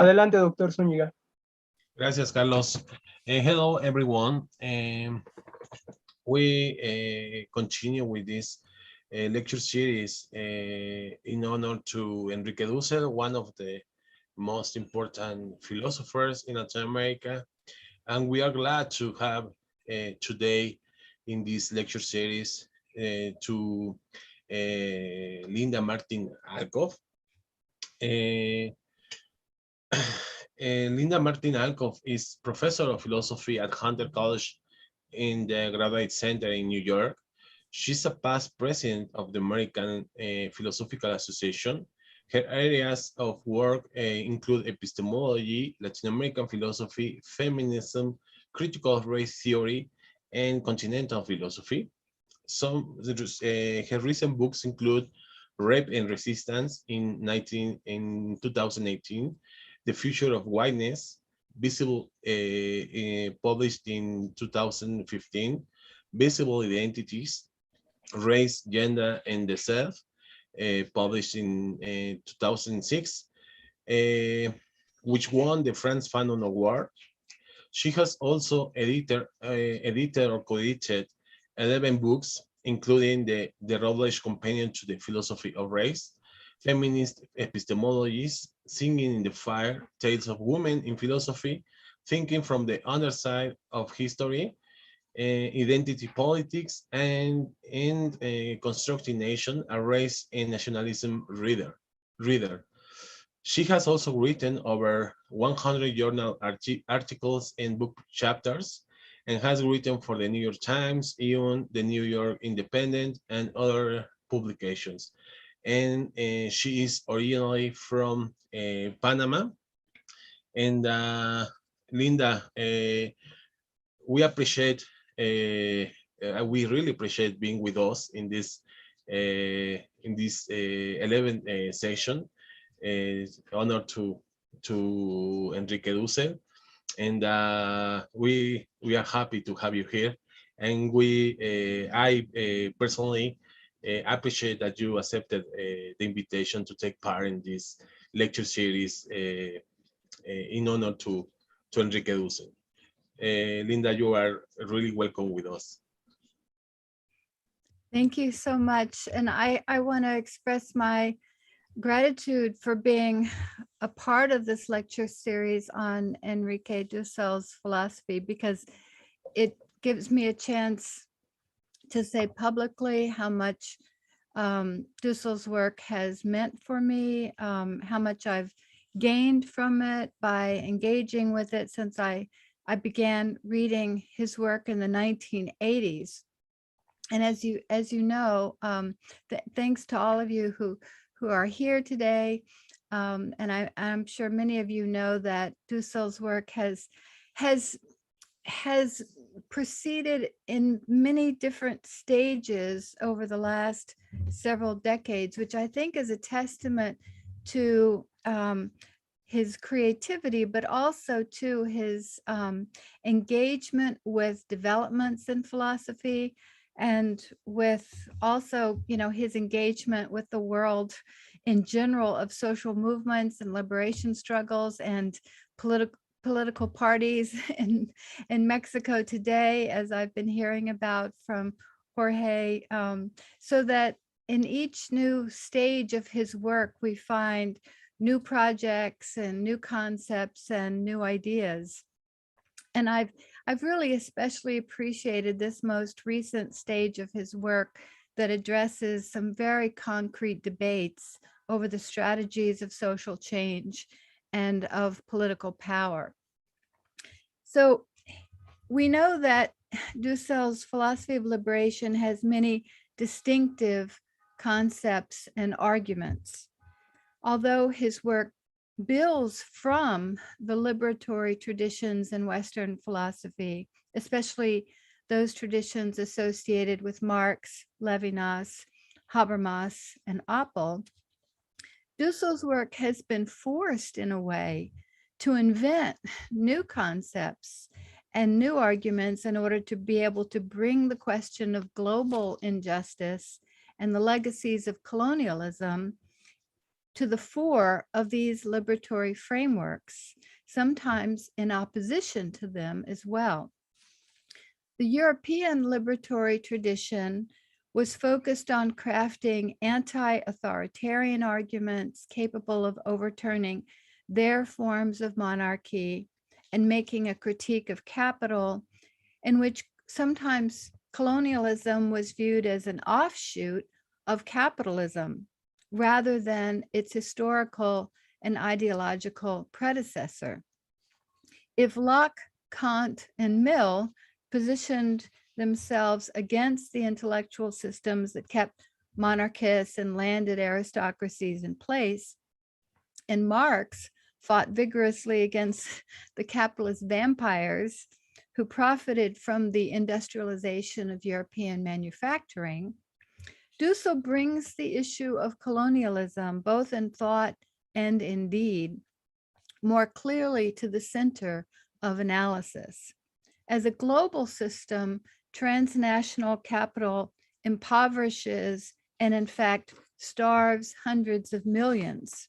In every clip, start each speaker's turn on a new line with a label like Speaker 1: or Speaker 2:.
Speaker 1: Adelante, doctor Zúñiga.
Speaker 2: Gracias, Carlos. Hello, everyone. We continue with this lecture series in honor to Enrique Dussel, one of the most important philosophers in Latin America. And we are glad to have today in this lecture series to Linda Martin Alcoff. Linda Martin Alcoff is professor of philosophy at Hunter College in the Graduate Center in New York. She's a past president of the American Philosophical Association. Her areas of work include epistemology, Latin American philosophy, feminism, critical race theory, and continental philosophy. Her recent books include Rape and Resistance in 2018, The Future of Whiteness, Visible, published in 2015, Visible Identities, Race, Gender, and the Self, published in 2006, which won the Frantz Fanon Award. She has also edited or co-edited 11 books, including the Routledge Companion to the Philosophy of Race, Feminist Epistemologies, Singing in the Fire, Tales of Women in Philosophy, Thinking from the Underside of History, Identity Politics, and Constructing Nation, a Race and Nationalism Reader. She has also written over 100 journal articles and book chapters, and has written for the New York Times, Aeon, the New York Independent, and other publications. And she is originally from Panama. And Linda, we appreciate, we really appreciate being with us in this 11th session. Honor to Enrique Dussel, and we are happy to have you here. And I personally appreciate that you accepted the invitation to take part in this lecture series in honor to Enrique Dussel. Linda, you are really welcome with us.
Speaker 3: Thank you so much. And I want to express my gratitude for being a part of this lecture series on Enrique Dussel's philosophy, because it gives me a chance to say publicly how much Dussel's work has meant for me, how much I've gained from it by engaging with it since I began reading his work in the 1980s. And as you know, thanks to all of you who are here today, and I'm sure many of you know that Dussel's work has proceeded in many different stages over the last several decades, which I think is a testament to his creativity, but also to his engagement with developments in philosophy, and with also, his engagement with the world in general of social movements and liberation struggles and political parties in Mexico today, as I've been hearing about from Jorge, so that in each new stage of his work, we find new projects and new concepts and new ideas. And I've really especially appreciated this most recent stage of his work that addresses some very concrete debates over the strategies of social change and of political power. So we know that Dussel's philosophy of liberation has many distinctive concepts and arguments. Although his work builds from the liberatory traditions in Western philosophy, especially those traditions associated with Marx, Levinas, Habermas, and Appel, Dussel's work has been forced in a way to invent new concepts and new arguments in order to be able to bring the question of global injustice and the legacies of colonialism to the fore of these liberatory frameworks, sometimes in opposition to them as well. The European liberatory tradition was focused on crafting anti-authoritarian arguments capable of overturning their forms of monarchy and making a critique of capital, in which sometimes colonialism was viewed as an offshoot of capitalism rather than its historical and ideological predecessor. If Locke, Kant, and Mill positioned themselves against the intellectual systems that kept monarchists and landed aristocracies in place, and Marx fought vigorously against the capitalist vampires who profited from the industrialization of European manufacturing, Dussel brings the issue of colonialism, both in thought and in deed, more clearly to the center of analysis. As a global system, transnational capital impoverishes and in fact starves hundreds of millions.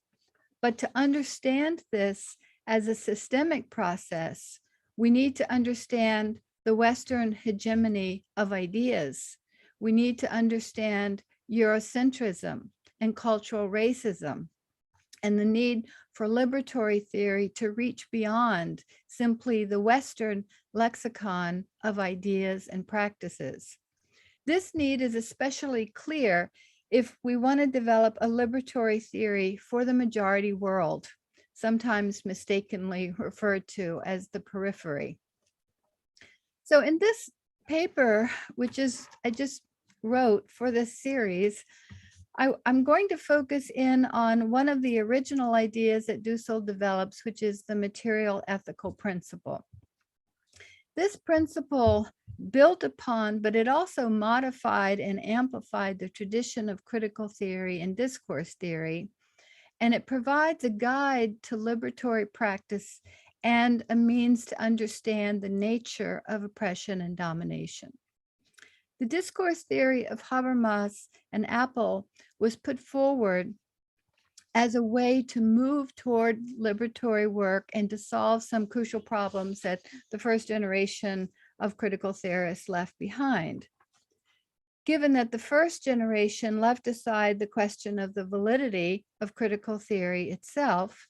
Speaker 3: But to understand this as a systemic process, we need to understand the Western hegemony of ideas. We need to understand Eurocentrism and cultural racism, and the need for liberatory theory to reach beyond simply the Western lexicon of ideas and practices. This need is especially clear if we want to develop a liberatory theory for the majority world, sometimes mistakenly referred to as the periphery. So in this paper, which is I just wrote for this series, I'm going to focus in on one of the original ideas that Dussel develops, which is the material ethical principle. This principle built upon, but it also modified and amplified the tradition of critical theory and discourse theory, and it provides a guide to liberatory practice and a means to understand the nature of oppression and domination. The discourse theory of Habermas and Appel was put forward as a way to move toward liberatory work and to solve some crucial problems that the first generation of critical theorists left behind. Given that the first generation left aside the question of the validity of critical theory itself,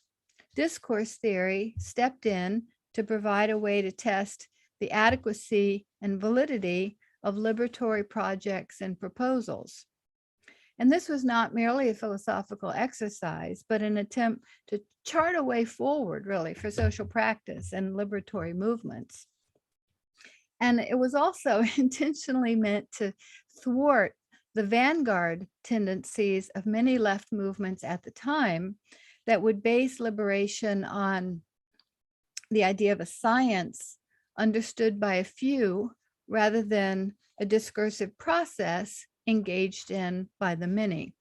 Speaker 3: discourse theory stepped in to provide a way to test the adequacy and validity of liberatory projects and proposals. And this was not merely a philosophical exercise, but an attempt to chart a way forward, really, for social practice and liberatory movements. And it was also intentionally meant to thwart the vanguard tendencies of many left movements at the time that would base liberation on the idea of a science understood by a few rather than a discursive process engaged in by the many.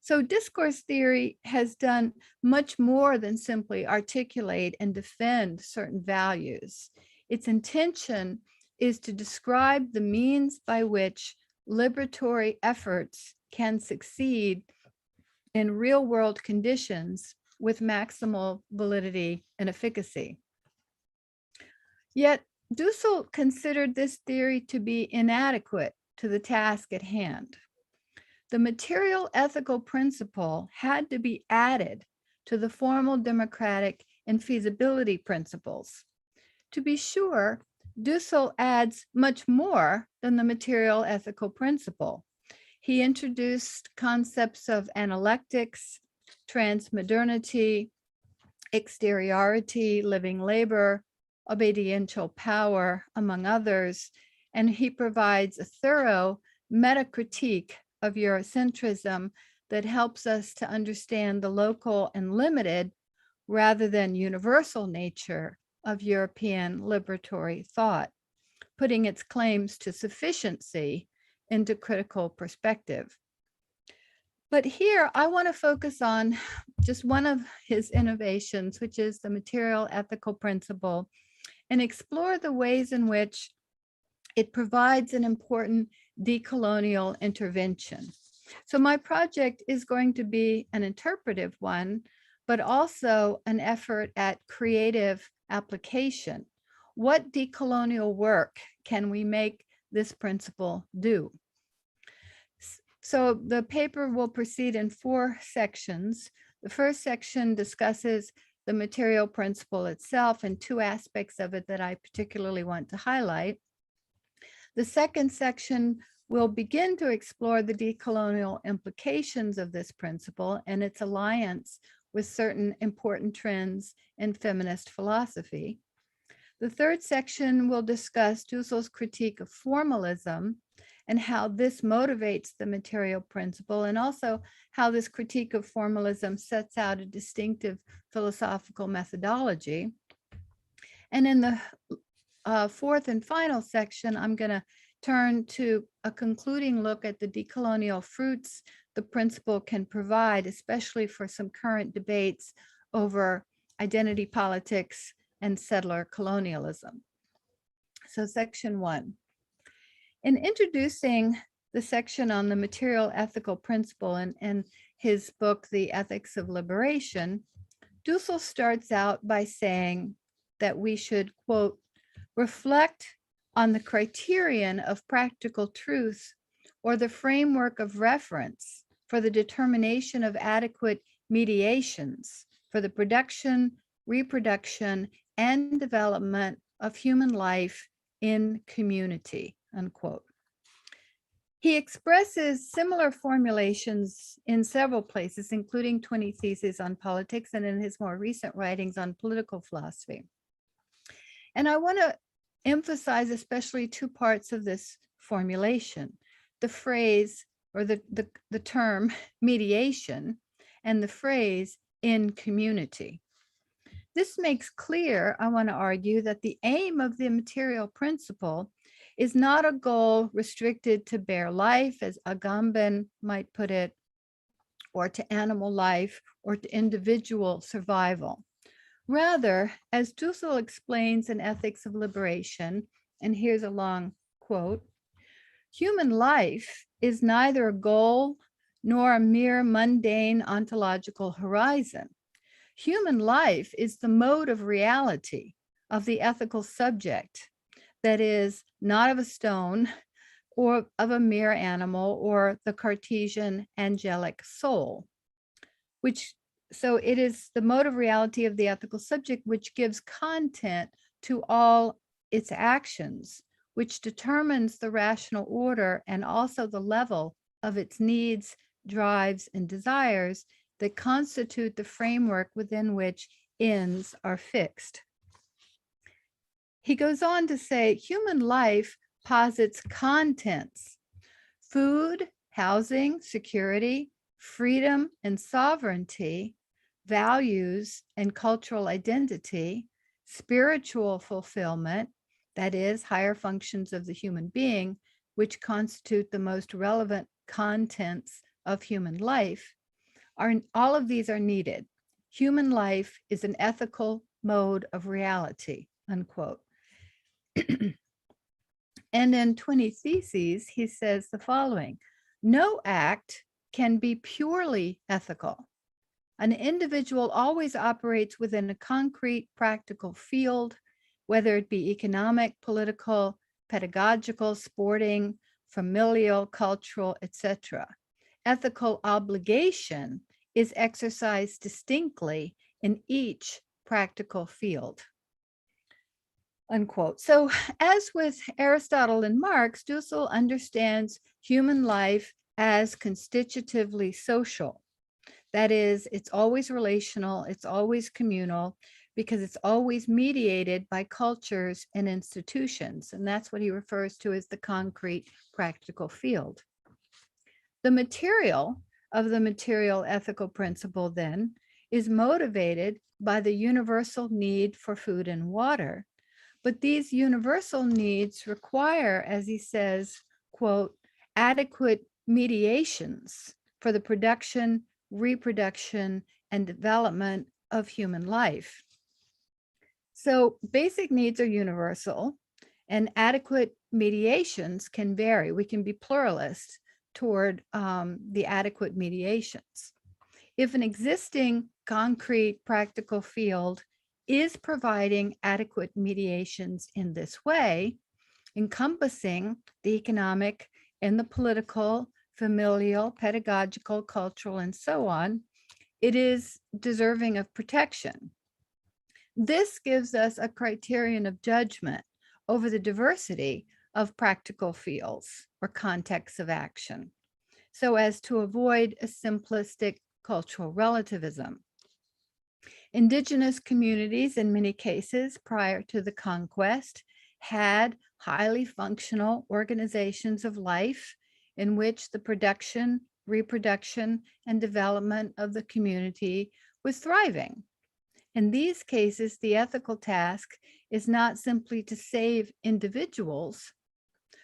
Speaker 3: So discourse theory has done much more than simply articulate and defend certain values. Its intention is to describe the means by which liberatory efforts can succeed in real-world conditions with maximal validity and efficacy. Yet Dussel considered this theory to be inadequate to the task at hand. The material ethical principle had to be added to the formal democratic and feasibility principles. To be sure, Dussel adds much more than the material ethical principle. He introduced concepts of analectics, transmodernity, exteriority, living labor, obediential power, among others, and he provides a thorough meta-critique of Eurocentrism that helps us to understand the local and limited rather than universal nature of European liberatory thought, putting its claims to sufficiency into critical perspective. But here I want to focus on just one of his innovations, which is the material ethical principle, and explore the ways in which it provides an important decolonial intervention. So my project is going to be an interpretive one, but also an effort at creative application. What decolonial work can we make this principle do? So the paper will proceed in 4 sections. The first section discusses the material principle itself and 2 aspects of it that I particularly want to highlight. The second section will begin to explore the decolonial implications of this principle and its alliance with certain important trends in feminist philosophy. The third section will discuss Dussel's critique of formalism and how this motivates the material principle, and also how this critique of formalism sets out a distinctive philosophical methodology. And in the fourth and final section, I'm going to turn to a concluding look at the decolonial fruits the principle can provide, especially for some current debates over identity politics and settler colonialism. So section 1. In introducing the section on the material ethical principle in his book, The Ethics of Liberation, Dussel starts out by saying that we should, quote, reflect on the criterion of practical truth or the framework of reference for the determination of adequate mediations for the production, reproduction, and development of human life in community, unquote. He expresses similar formulations in several places, including 20 Theses on Politics and in his more recent writings on political philosophy. And I want to emphasize especially 2 parts of this formulation: the phrase or the term mediation and the phrase in community. This makes clear, I want to argue, that the aim of the material principle is not a goal restricted to bare life, as Agamben might put it, or to animal life, or to individual survival. Rather, as Dussel explains in Ethics of Liberation, and here's a long quote, human life is neither a goal nor a mere mundane ontological horizon. Human life is the mode of reality of the ethical subject, that is, not of a stone or of a mere animal or the Cartesian angelic soul, so it is the mode of reality of the ethical subject which gives content to all its actions, which determines the rational order and also the level of its needs, drives, and desires that constitute the framework within which ends are fixed. He goes on to say, human life posits contents: food, housing, security, freedom and sovereignty, values and cultural identity, spiritual fulfillment, that is, higher functions of the human being, which constitute the most relevant contents of human life. All of these are needed. Human life is an ethical mode of reality, unquote. And in 20 Theses, he says the following: no act can be purely ethical. An individual always operates within a concrete, practical field, whether it be economic, political, pedagogical, sporting, familial, cultural, etc. Ethical obligation is exercised distinctly in each practical field, unquote. So as with Aristotle and Marx, Dussel understands human life as constitutively social. That is, it's always relational, it's always communal, because it's always mediated by cultures and institutions. And that's what he refers to as the concrete practical field. The material of the material ethical principle, then, is motivated by the universal need for food and water. But these universal needs require, as he says, quote, adequate mediations for the production, reproduction, and development of human life. So basic needs are universal, and adequate mediations can vary. We can be pluralist, toward the adequate mediations. If an existing concrete practical field is providing adequate mediations in this way, encompassing the economic and the political, familial, pedagogical, cultural, and so on, it is deserving of protection. This gives us a criterion of judgment over the diversity of practical fields or contexts of action, so as to avoid a simplistic cultural relativism. Indigenous communities, in many cases prior to the conquest, had highly functional organizations of life in which the production, reproduction, and development of the community was thriving. In these cases, the ethical task is not simply to save individuals,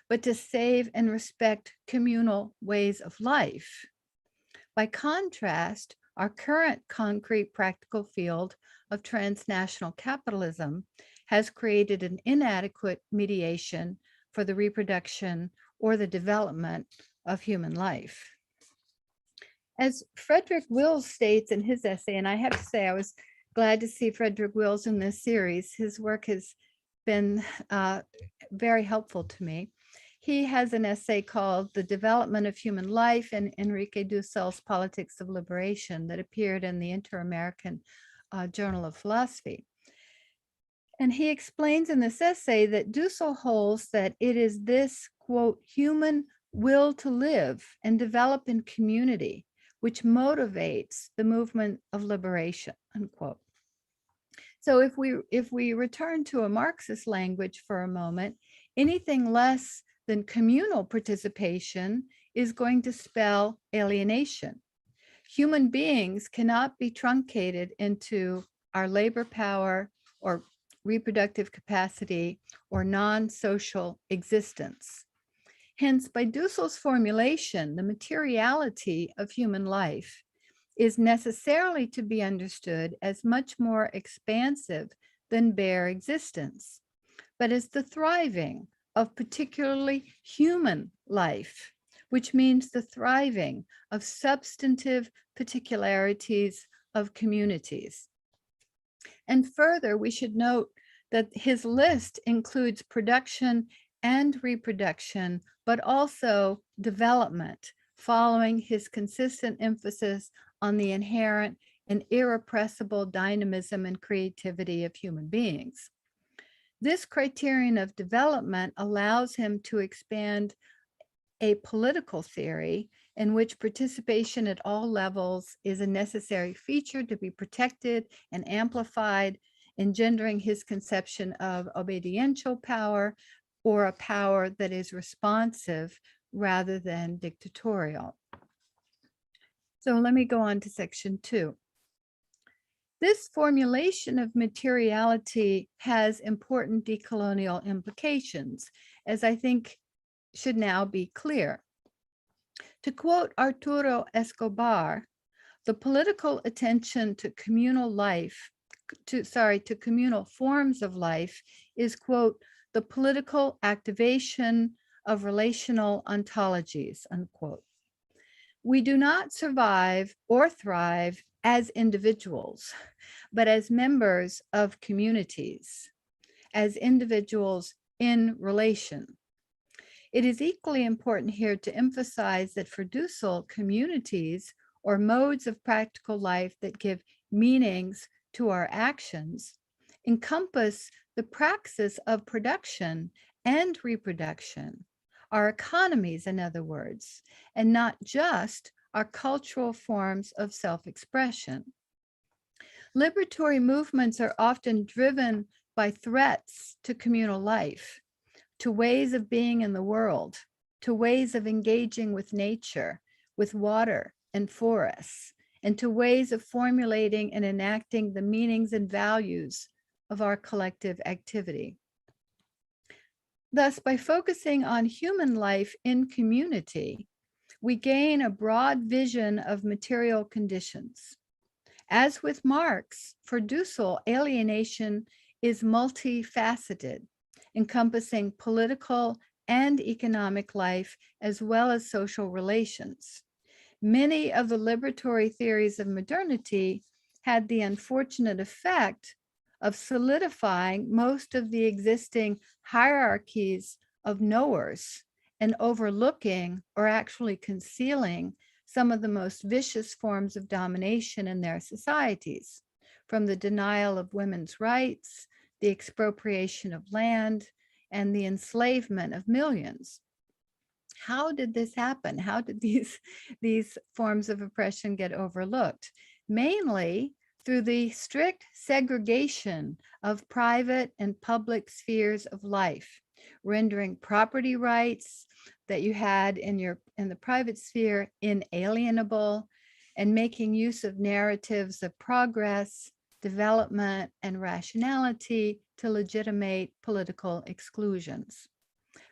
Speaker 3: but to save and respect communal ways of life. By contrast, our current concrete practical field of transnational capitalism has created an inadequate mediation for the reproduction or the development of human life. As Frederick Wills states in his essay, and I have to say I was glad to see Frederick Wills in this series. His work has been very helpful to me. He has an essay called The Development of Human Life in Enrique Dussel's Politics of Liberation that appeared in the Inter-American Journal of Philosophy. And he explains in this essay that Dussel holds that it is this, quote, human will to live and develop in community, which motivates the movement of liberation, unquote. So if we return to a Marxist language for a moment, anything less than communal participation is going to spell alienation. Human beings cannot be truncated into our labor power or reproductive capacity or non-social existence. Hence, by Dussel's formulation, the materiality of human life is necessarily to be understood as much more expansive than bare existence, but as the thriving of particularly human life, which means the thriving of substantive particularities of communities. And further, we should note that his list includes production and reproduction, but also development, following his consistent emphasis on the inherent and irrepressible dynamism and creativity of human beings. This criterion of development allows him to expand a political theory in which participation at all levels is a necessary feature to be protected and amplified, engendering his conception of obediential power, or a power that is responsive rather than dictatorial. So let me go on to section 2. This formulation of materiality has important decolonial implications, as I think should now be clear. To quote Arturo Escobar, the political attention to communal life, to communal forms of life is, quote, the political activation of relational ontologies, unquote. We do not survive or thrive as individuals, but as members of communities, as individuals in relation. It is equally important here to emphasize that for Dussel, communities or modes of practical life that give meanings to our actions encompass the praxis of production and reproduction, our economies, in other words, and not just our cultural forms of self-expression. Liberatory movements are often driven by threats to communal life, to ways of being in the world, to ways of engaging with nature, with water and forests, and to ways of formulating and enacting the meanings and values of our collective activity. Thus, by focusing on human life in community, we gain a broad vision of material conditions. As with Marx, for Dussel, alienation is multifaceted, encompassing political and economic life, as well as social relations. Many of the liberatory theories of modernity had the unfortunate effect of solidifying most of the existing hierarchies of knowers and overlooking or actually concealing some of the most vicious forms of domination in their societies, from the denial of women's rights, the expropriation of land, and the enslavement of millions. How did this happen? How did these forms of oppression get overlooked? Mainly through the strict segregation of private and public spheres of life, rendering property rights that you had in the private sphere inalienable, and making use of narratives of progress, development, and rationality to legitimate political exclusions.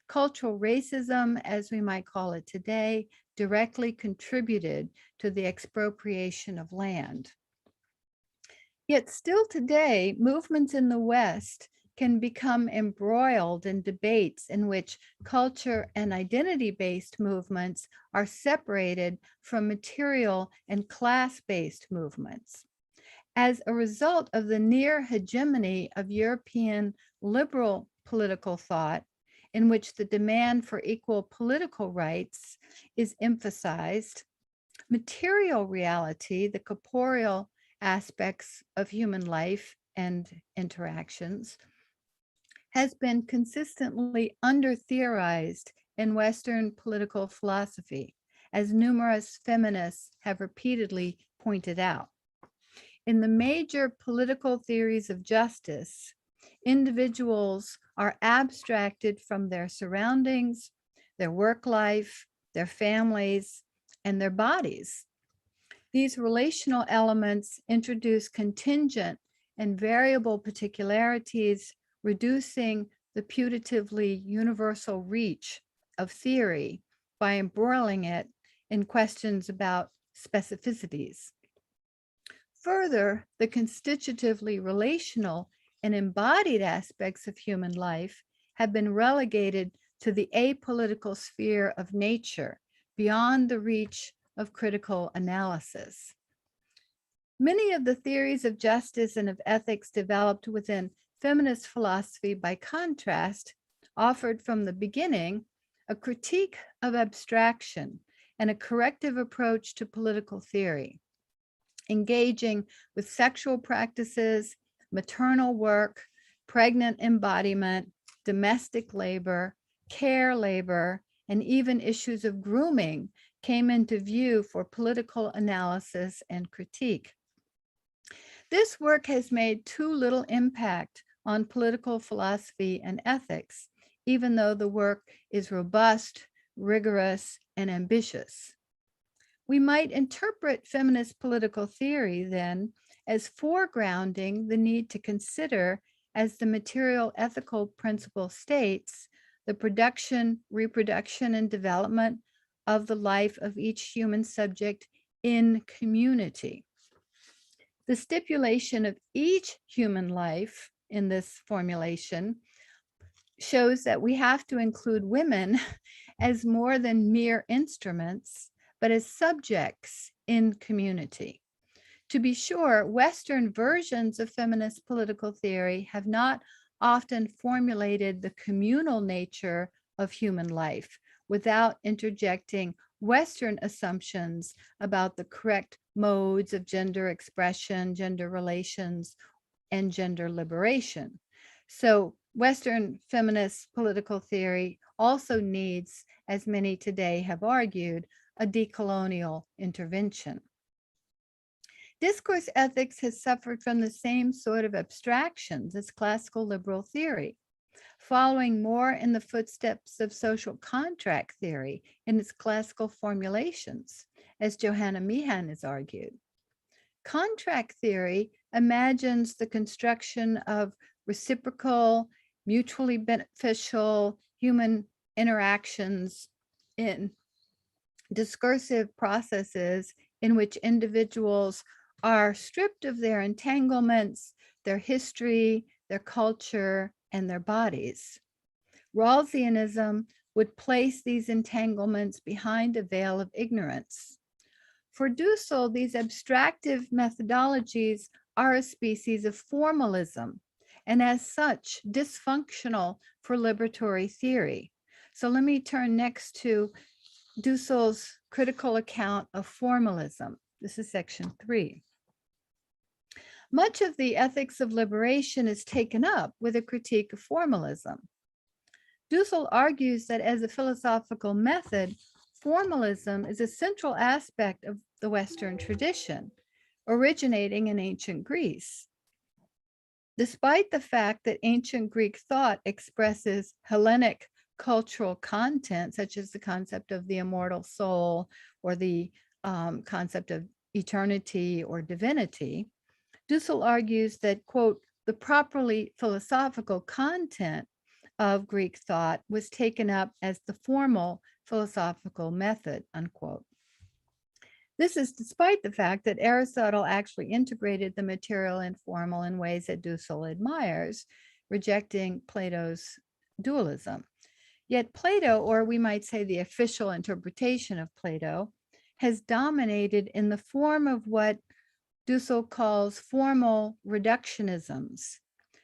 Speaker 3: Cultural racism, as we might call it today, directly contributed to the expropriation of land. Yet still today, movements in the West can become embroiled in debates in which culture and identity-based movements are separated from material and class-based movements. As a result of the near hegemony of European liberal political thought, in which the demand for equal political rights is emphasized, material reality, the corporeal aspects of human life and interactions, has been consistently under-theorized in Western political philosophy, as numerous feminists have repeatedly pointed out. In the major political theories of justice, individuals are abstracted from their surroundings, their work life, their families, and their bodies. These relational elements introduce contingent and variable particularities, reducing the putatively universal reach of theory by embroiling it in questions about specificities. Further, the constitutively relational and embodied aspects of human life have been relegated to the apolitical sphere of nature, beyond the reach of critical analysis. Many of the theories of justice and of ethics developed within feminist philosophy, by contrast, offered from the beginning a critique of abstraction and a corrective approach to political theory, engaging with sexual practices, maternal work, pregnant embodiment, domestic labor, care labor, and even issues of grooming came into view for political analysis and critique. This work has made too little impact on political philosophy and ethics, even though the work is robust, rigorous, and ambitious. We might interpret feminist political theory then as foregrounding the need to consider, as the material ethical principle states, the production, reproduction, and development of the life of each human subject in community. The stipulation of each human life in this formulation shows that we have to include women as more than mere instruments, but as subjects in community. To be sure, Western versions of feminist political theory have not often formulated the communal nature of human life without interjecting Western assumptions about the correct modes of gender expression, gender relations, and gender liberation. So Western feminist political theory also needs, as many today have argued, a decolonial intervention. Discourse ethics has suffered from the same sort of abstractions as classical liberal theory, following more in the footsteps of social contract theory in its classical formulations, as Johanna Meehan has argued. Contract theory imagines the construction of reciprocal, mutually beneficial human interactions in discursive processes in which individuals are stripped of their entanglements, their history, their culture, and their bodies. Rawlsianism would place these entanglements behind a veil of ignorance. For Dussel, these abstractive methodologies are a species of formalism, and as such, dysfunctional for liberatory theory. So let me turn next to Dussel's critical account of formalism. This is section 3. Much of the ethics of liberation is taken up with a critique of formalism. Dussel argues that as a philosophical method, formalism is a central aspect of the Western tradition, originating in ancient Greece. Despite the fact that ancient Greek thought expresses Hellenic cultural content, such as the concept of the immortal soul or the concept of eternity or divinity, Dussel argues that, quote, the properly philosophical content of Greek thought was taken up as the formal philosophical method, unquote. This is despite the fact that Aristotle actually integrated the material and formal in ways that Dussel admires, rejecting Plato's dualism. Yet Plato, or we might say the official interpretation of Plato, has dominated in the form of what Dussel calls formal reductionisms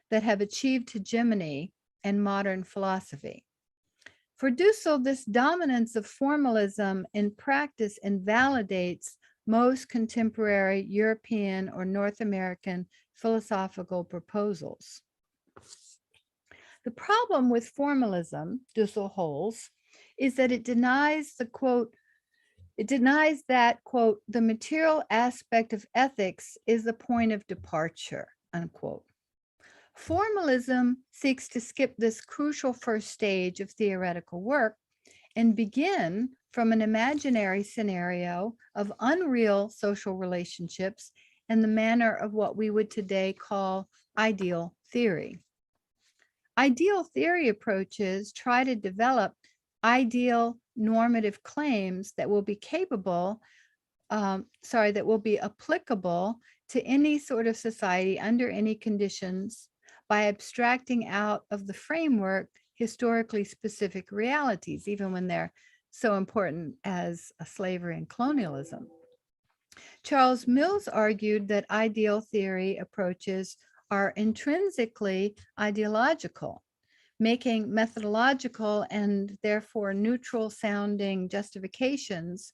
Speaker 3: that have achieved hegemony in modern philosophy. For Dussel, this dominance of formalism in practice invalidates most contemporary European or North American philosophical proposals. The problem with formalism, Dussel holds, is that it denies the quote, it denies that, quote, the material aspect of ethics is the point of departure, unquote. Formalism seeks to skip this crucial first stage of theoretical work and begin from an imaginary scenario of unreal social relationships in the manner of what we would today call ideal theory. Ideal theory approaches try to develop ideal normative claims that will be capable, that will be applicable to any sort of society under any conditions by abstracting out of the framework historically specific realities, even when they're so important as slavery and colonialism. Charles Mills argued that ideal theory approaches are intrinsically ideological, making methodological and therefore neutral sounding justifications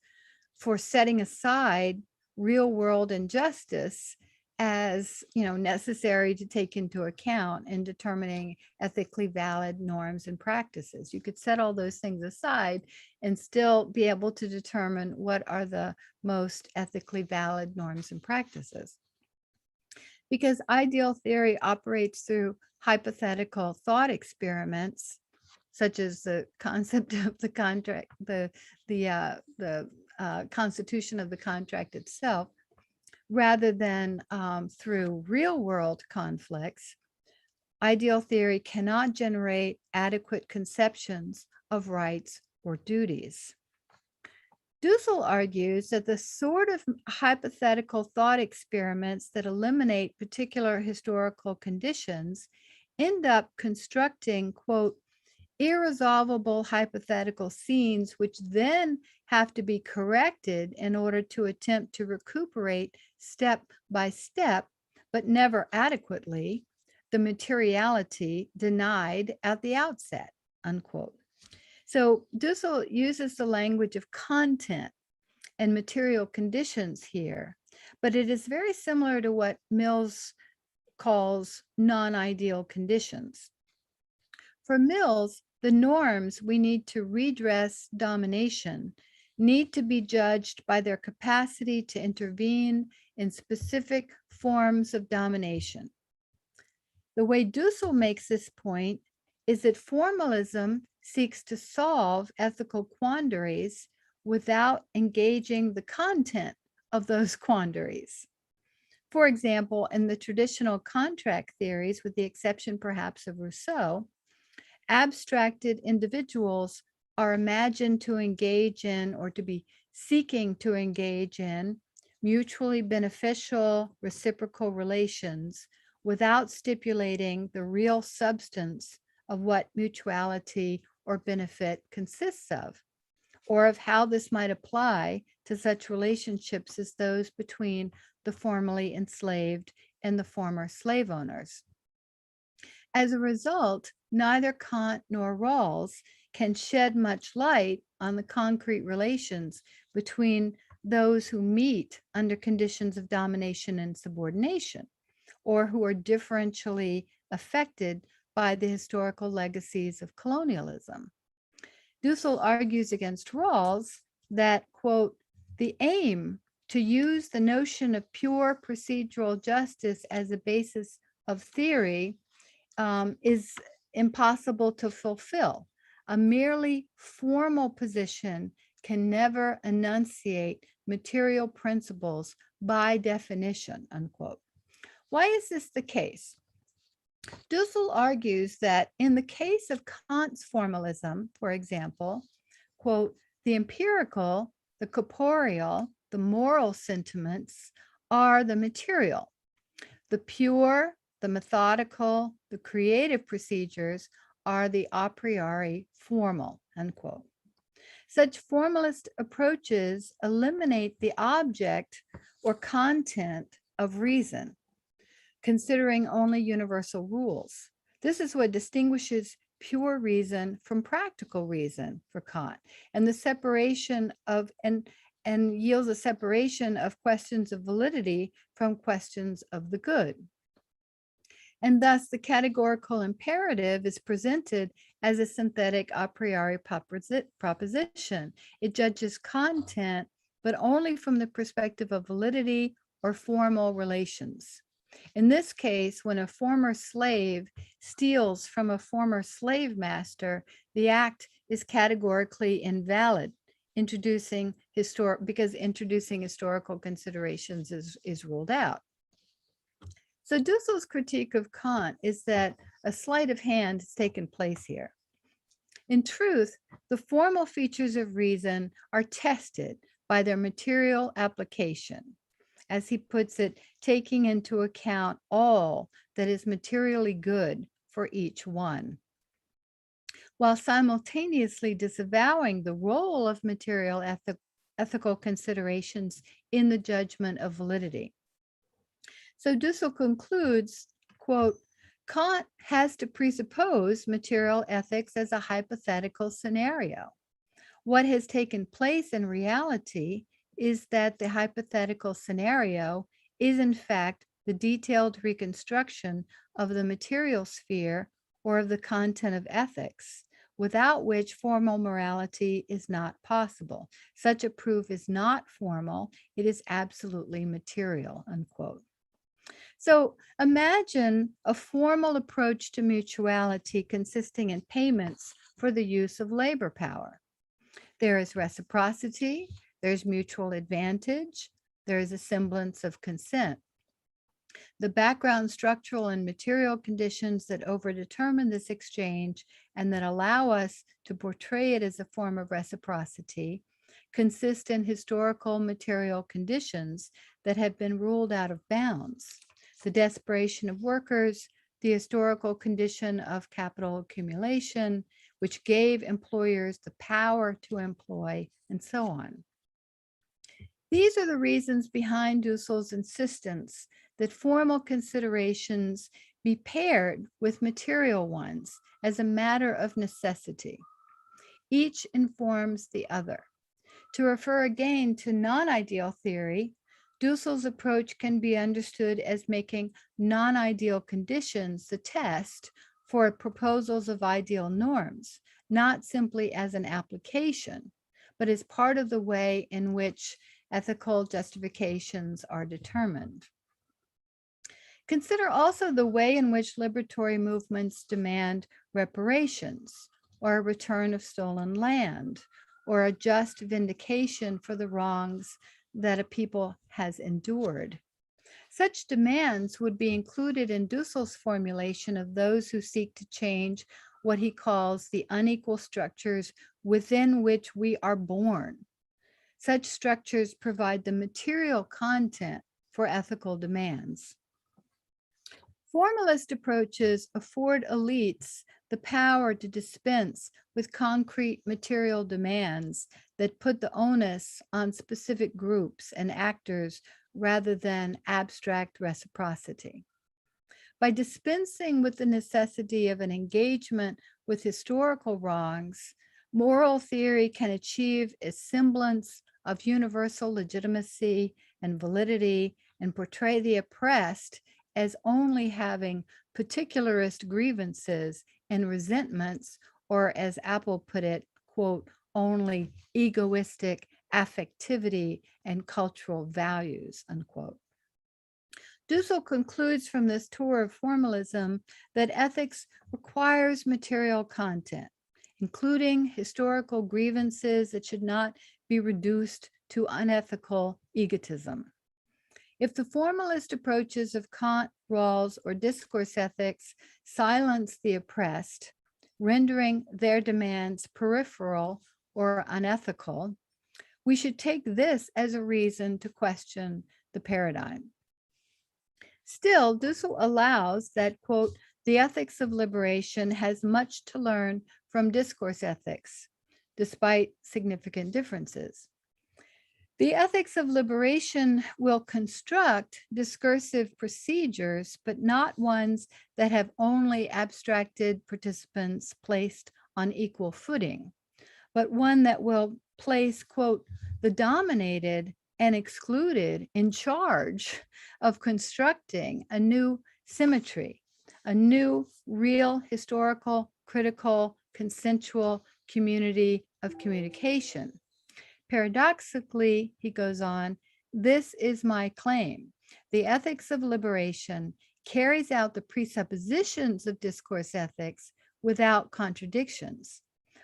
Speaker 3: for setting aside real world injustice as, necessary to take into account in determining ethically valid norms and practices. You could set all those things aside and still be able to determine what are the most ethically valid norms and practices. Because ideal theory operates through hypothetical thought experiments, such as the concept of the contract, the constitution of the contract itself, rather than through real world conflicts. Ideal theory cannot generate adequate conceptions of rights or duties. Dussel argues that the sort of hypothetical thought experiments that eliminate particular historical conditions end up constructing, quote, irresolvable hypothetical scenes, which then have to be corrected in order to attempt to recuperate step by step, but never adequately, the materiality denied at the outset, unquote. So Dussel uses the language of content and material conditions here, but it is very similar to what Mills calls non-ideal conditions. For Mills, the norms we need to redress domination need to be judged by their capacity to intervene in specific forms of domination. The way Dussel makes this point is that formalism seeks to solve ethical quandaries without engaging the content of those quandaries. For example, in the traditional contract theories, with the exception perhaps of Rousseau, abstracted individuals are imagined to engage in or to be seeking to engage in mutually beneficial reciprocal relations without stipulating the real substance of what mutuality or benefit consists of, or of how this might apply to such relationships as those between the formerly enslaved and the former slave owners. As a result, neither Kant nor Rawls can shed much light on the concrete relations between those who meet under conditions of domination and subordination, or who are differentially affected by the historical legacies of colonialism. Dussel argues against Rawls that, quote, the aim to use the notion of pure procedural justice as a basis of theory is impossible to fulfill. A merely formal position can never enunciate material principles by definition, unquote. Why is this the case? Dussel argues that in the case of Kant's formalism, for example, quote, the empirical, the corporeal, the moral sentiments are the material. The pure, the methodical, the creative procedures are the a priori formal, unquote. Such formalist approaches eliminate the object or content of reason, considering only universal rules. This is what distinguishes pure reason from practical reason for Kant, and the separation of and yields a separation of questions of validity from questions of the good. And thus the categorical imperative is presented as a synthetic a priori proposition. It judges content, but only from the perspective of validity or formal relations. In this case, when a former slave steals from a former slave master, the act is categorically invalid, because introducing historical considerations is ruled out. So Dussel's critique of Kant is that a sleight of hand has taken place here. In truth, the formal features of reason are tested by their material application, as he puts it, taking into account all that is materially good for each one, while simultaneously disavowing the role of material ethical considerations in the judgment of validity. So Dussel concludes, quote, Kant has to presuppose material ethics as a hypothetical scenario. What has taken place in reality is that the hypothetical scenario is in fact the detailed reconstruction of the material sphere or of the content of ethics, without which formal morality is not possible. Such a proof is not formal, it is absolutely material, unquote. So imagine a formal approach to mutuality consisting in payments for the use of labor power. There is reciprocity, there's mutual advantage, there is a semblance of consent. The background structural and material conditions that overdetermine this exchange and that allow us to portray it as a form of reciprocity consist in historical material conditions that have been ruled out of bounds. The desperation of workers, the historical condition of capital accumulation, which gave employers the power to employ, and so on. These are the reasons behind Dussel's insistence that formal considerations be paired with material ones as a matter of necessity. Each informs the other. To refer again to non-ideal theory, Dussel's approach can be understood as making non-ideal conditions the test for proposals of ideal norms, not simply as an application, but as part of the way in which ethical justifications are determined. Consider also the way in which liberatory movements demand reparations, or a return of stolen land, or a just vindication for the wrongs that a people has endured. Such demands would be included in Dussel's formulation of those who seek to change what he calls the unequal structures within which we are born. Such structures provide the material content for ethical demands. Formalist approaches afford elites the power to dispense with concrete material demands that put the onus on specific groups and actors rather than abstract reciprocity. By dispensing with the necessity of an engagement with historical wrongs, moral theory can achieve a semblance of universal legitimacy and validity and portray the oppressed as only having particularist grievances and resentments, or as Apple put it, quote, only egoistic affectivity and cultural values, unquote. Dussel concludes from this tour of formalism that ethics requires material content, including historical grievances that should not be reduced to unethical egotism. If the formalist approaches of Kant, Rawls, or discourse ethics silence the oppressed, rendering their demands peripheral or unethical, we should take this as a reason to question the paradigm. Still, Dussel allows that, quote, the ethics of liberation has much to learn from discourse ethics, despite significant differences. The ethics of liberation will construct discursive procedures, but not ones that have only abstracted participants placed on equal footing, but one that will place, quote, the dominated and excluded in charge of constructing a new symmetry, a new real historical, critical, consensual community of communication. Paradoxically, he goes on, this is my claim. The ethics of liberation carries out the presuppositions of discourse ethics without contradictions,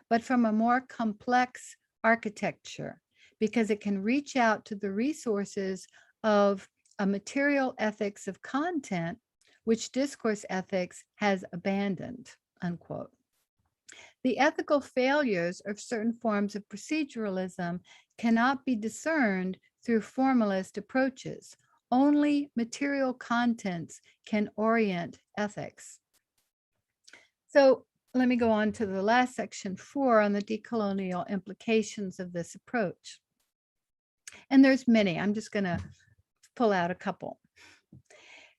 Speaker 3: but from a more complex architecture, because it can reach out to the resources of a material ethics of content, which discourse ethics has abandoned, unquote. The ethical failures of certain forms of proceduralism cannot be discerned through formalist approaches. Only material contents can orient ethics. So let me go on to the last section 4 on the decolonial implications of this approach. And there's many. I'm just going to pull out a couple.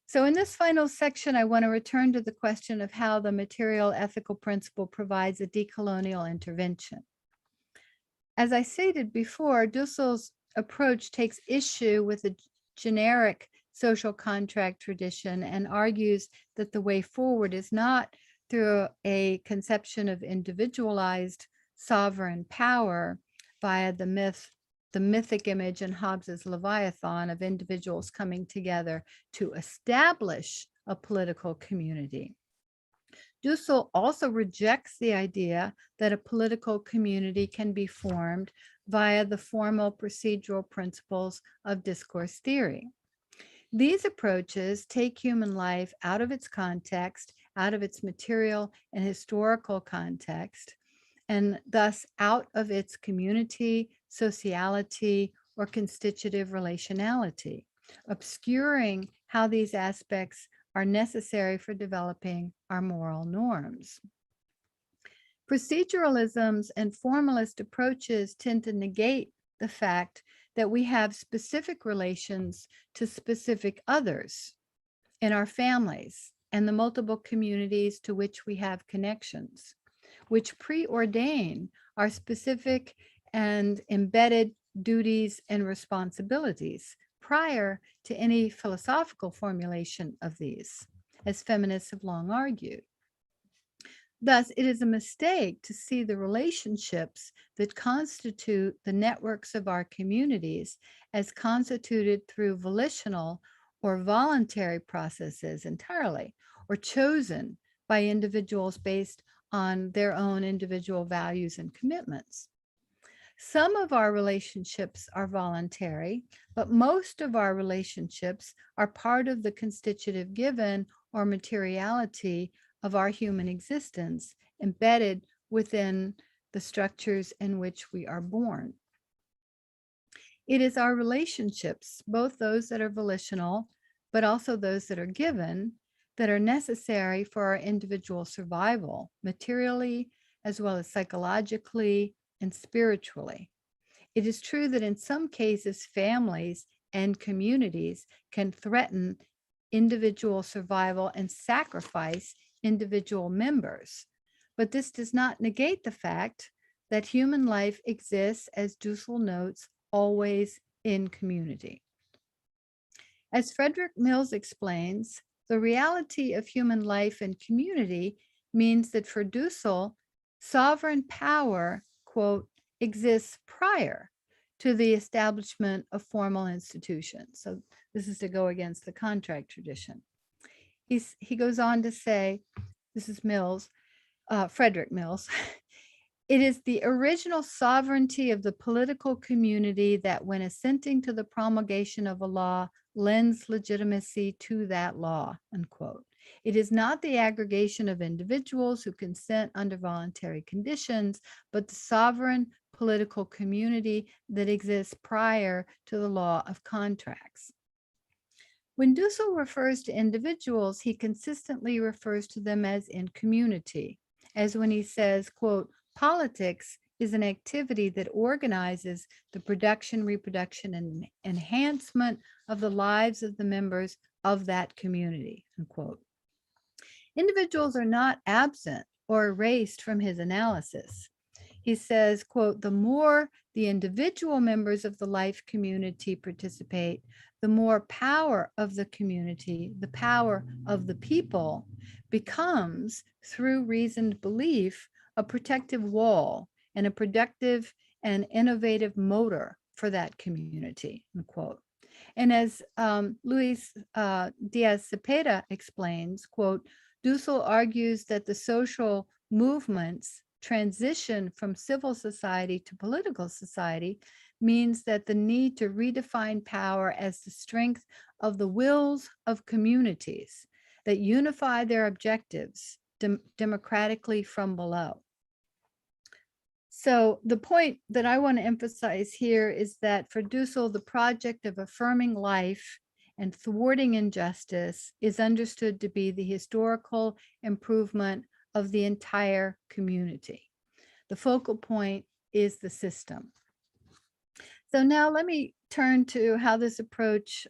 Speaker 3: So in this final section, I want to return to the question of how the material ethical principle provides a decolonial intervention. As I stated before, Dussel's approach takes issue with the generic social contract tradition and argues that the way forward is not through a conception of individualized sovereign power via the mythic image in Hobbes's Leviathan of individuals coming together to establish a political community. Dussel also rejects the idea that a political community can be formed via the formal procedural principles of discourse theory. These approaches take human life out of its context, out of its material and historical context, and thus out of its community, sociality, or constitutive relationality, obscuring how these aspects are necessary for developing our moral norms. Proceduralisms and formalist approaches tend to negate the fact that we have specific relations to specific others in our families and the multiple communities to which we have connections, which preordain our specific and embedded duties and responsibilities prior to any philosophical formulation of these, as feminists have long argued. Thus, it is a mistake to see the relationships that constitute the networks of our communities as constituted through volitional or voluntary processes entirely, or chosen by individuals based on their own individual values and commitments. Some of our relationships are voluntary, but most of our relationships are part of the constitutive given or materiality of our human existence, embedded within the structures in which we are born. It is our relationships, both those that are volitional, but also those that are given, that are necessary for our individual survival, materially, as well as psychologically and spiritually. It is true that in some cases, families and communities can threaten individual survival and sacrifice individual members. But this does not negate the fact that human life exists, as Dussel notes, always in community. As Frederick Mills explains, the reality of human life in community means that for Dussel, sovereign power, quote, exists prior to the establishment of formal institutions. So this is to go against the contract tradition. He goes on to say, this is Mills, Frederick Mills, it is the original sovereignty of the political community that when assenting to the promulgation of a law lends legitimacy to that law, unquote. It is not the aggregation of individuals who consent under voluntary conditions, but the sovereign political community that exists prior to the law of contracts. When Dussel refers to individuals, he consistently refers to them as in community, as when he says, quote, politics is an activity that organizes the production, reproduction, and enhancement of the lives of the members of that community, unquote. Individuals are not absent or erased from his analysis. He says, quote, the more the individual members of the life community participate, the more power of the community, the power of the people, becomes, through reasoned belief, a protective wall and a productive and innovative motor for that community, unquote. And as Luis Diaz Cepeda explains, quote, Dussel argues that the social movements transition from civil society to political society means that the need to redefine power as the strength of the wills of communities that unify their objectives democratically from below. So the point that I want to emphasize here is that for Dussel, the project of affirming life and thwarting injustice is understood to be the historical improvement of the entire community. The focal point is the system. So now let me turn to how this approach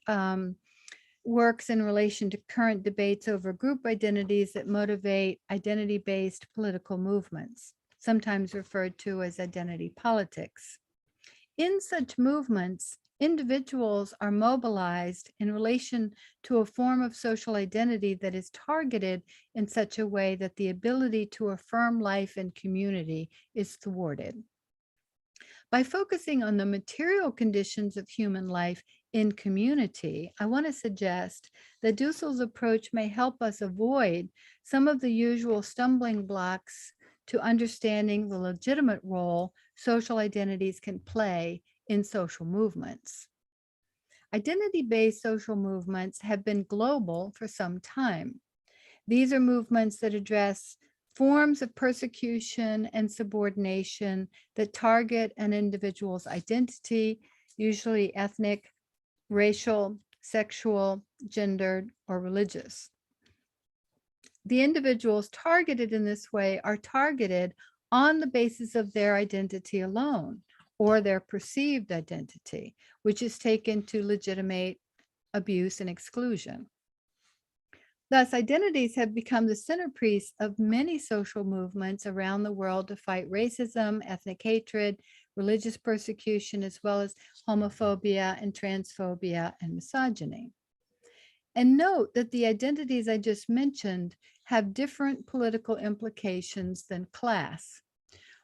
Speaker 3: works in relation to current debates over group identities that motivate identity-based political movements, sometimes referred to as identity politics. In such movements, individuals are mobilized in relation to a form of social identity that is targeted in such a way that the ability to affirm life and community is thwarted. By focusing on the material conditions of human life in community, I want to suggest that Dussel's approach may help us avoid some of the usual stumbling blocks to understanding the legitimate role social identities can play in social movements. Identity-based social movements have been global for some time. These are movements that address forms of persecution and subordination that target an individual's identity, usually ethnic, racial, sexual, gendered, or religious. The individuals targeted in this way are targeted on the basis of their identity alone, or their perceived identity, which is taken to legitimate abuse and exclusion. Thus, identities have become the centerpiece of many social movements around the world to fight racism, ethnic hatred, religious persecution, as well as homophobia and transphobia and misogyny. And note that the identities I just mentioned have different political implications than class.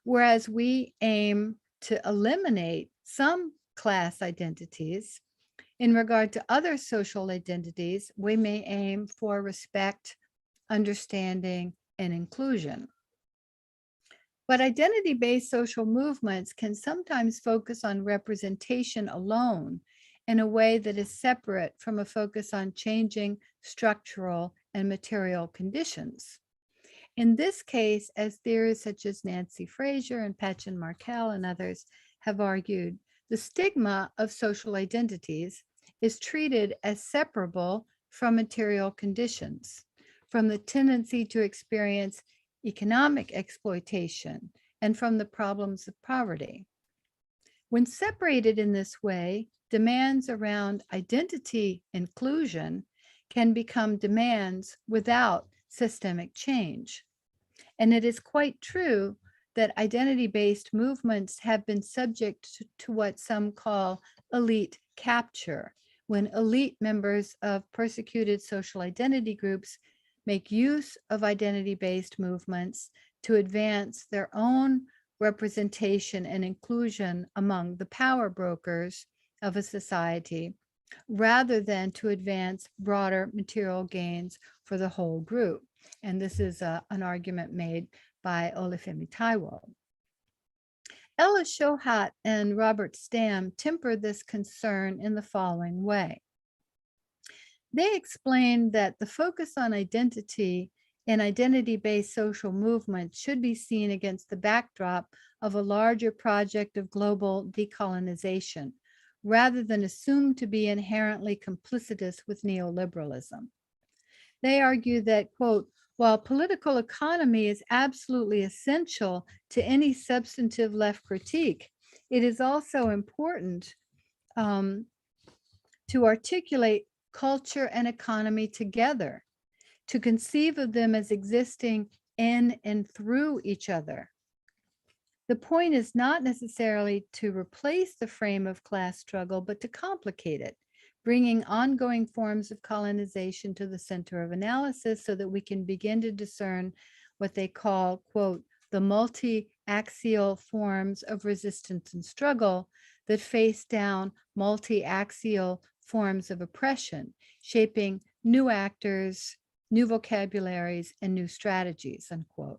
Speaker 3: Whereas we aim to eliminate some class identities, in regard to other social identities, we may aim for respect, understanding, and inclusion. But identity-based social movements can sometimes focus on representation alone in a way that is separate from a focus on changing structural and material conditions. In this case, as theorists such as Nancy Fraser and Patchen Markell and others have argued, the stigma of social identities is treated as separable from material conditions. from the tendency to experience economic exploitation, and from the problems of poverty. When separated in this way, demands around identity inclusion can become demands without systemic change. And it is quite true that identity-based movements have been subject to what some call elite capture, when elite members of persecuted social identity groups make use of identity-based movements to advance their own representation and inclusion among the power brokers of a society, rather than to advance broader material gains for the whole group. And this is an argument made by Olufemi Taiwo. Ella Shohat and Robert Stam temper this concern in the following way. They explain that the focus on identity in identity-based social movements should be seen against the backdrop of a larger project of global decolonization, rather than assumed to be inherently complicitous with neoliberalism. They argue that, quote, while political economy is absolutely essential to any substantive left critique, it is also important to articulate culture and economy together, to conceive of them as existing in and through each other. The point is not necessarily to replace the frame of class struggle, but to complicate it, bringing ongoing forms of colonization to the center of analysis so that we can begin to discern what they call, quote, the multi-axial forms of resistance and struggle that face down multi-axial forms of oppression, shaping new actors, new vocabularies, and new strategies, unquote.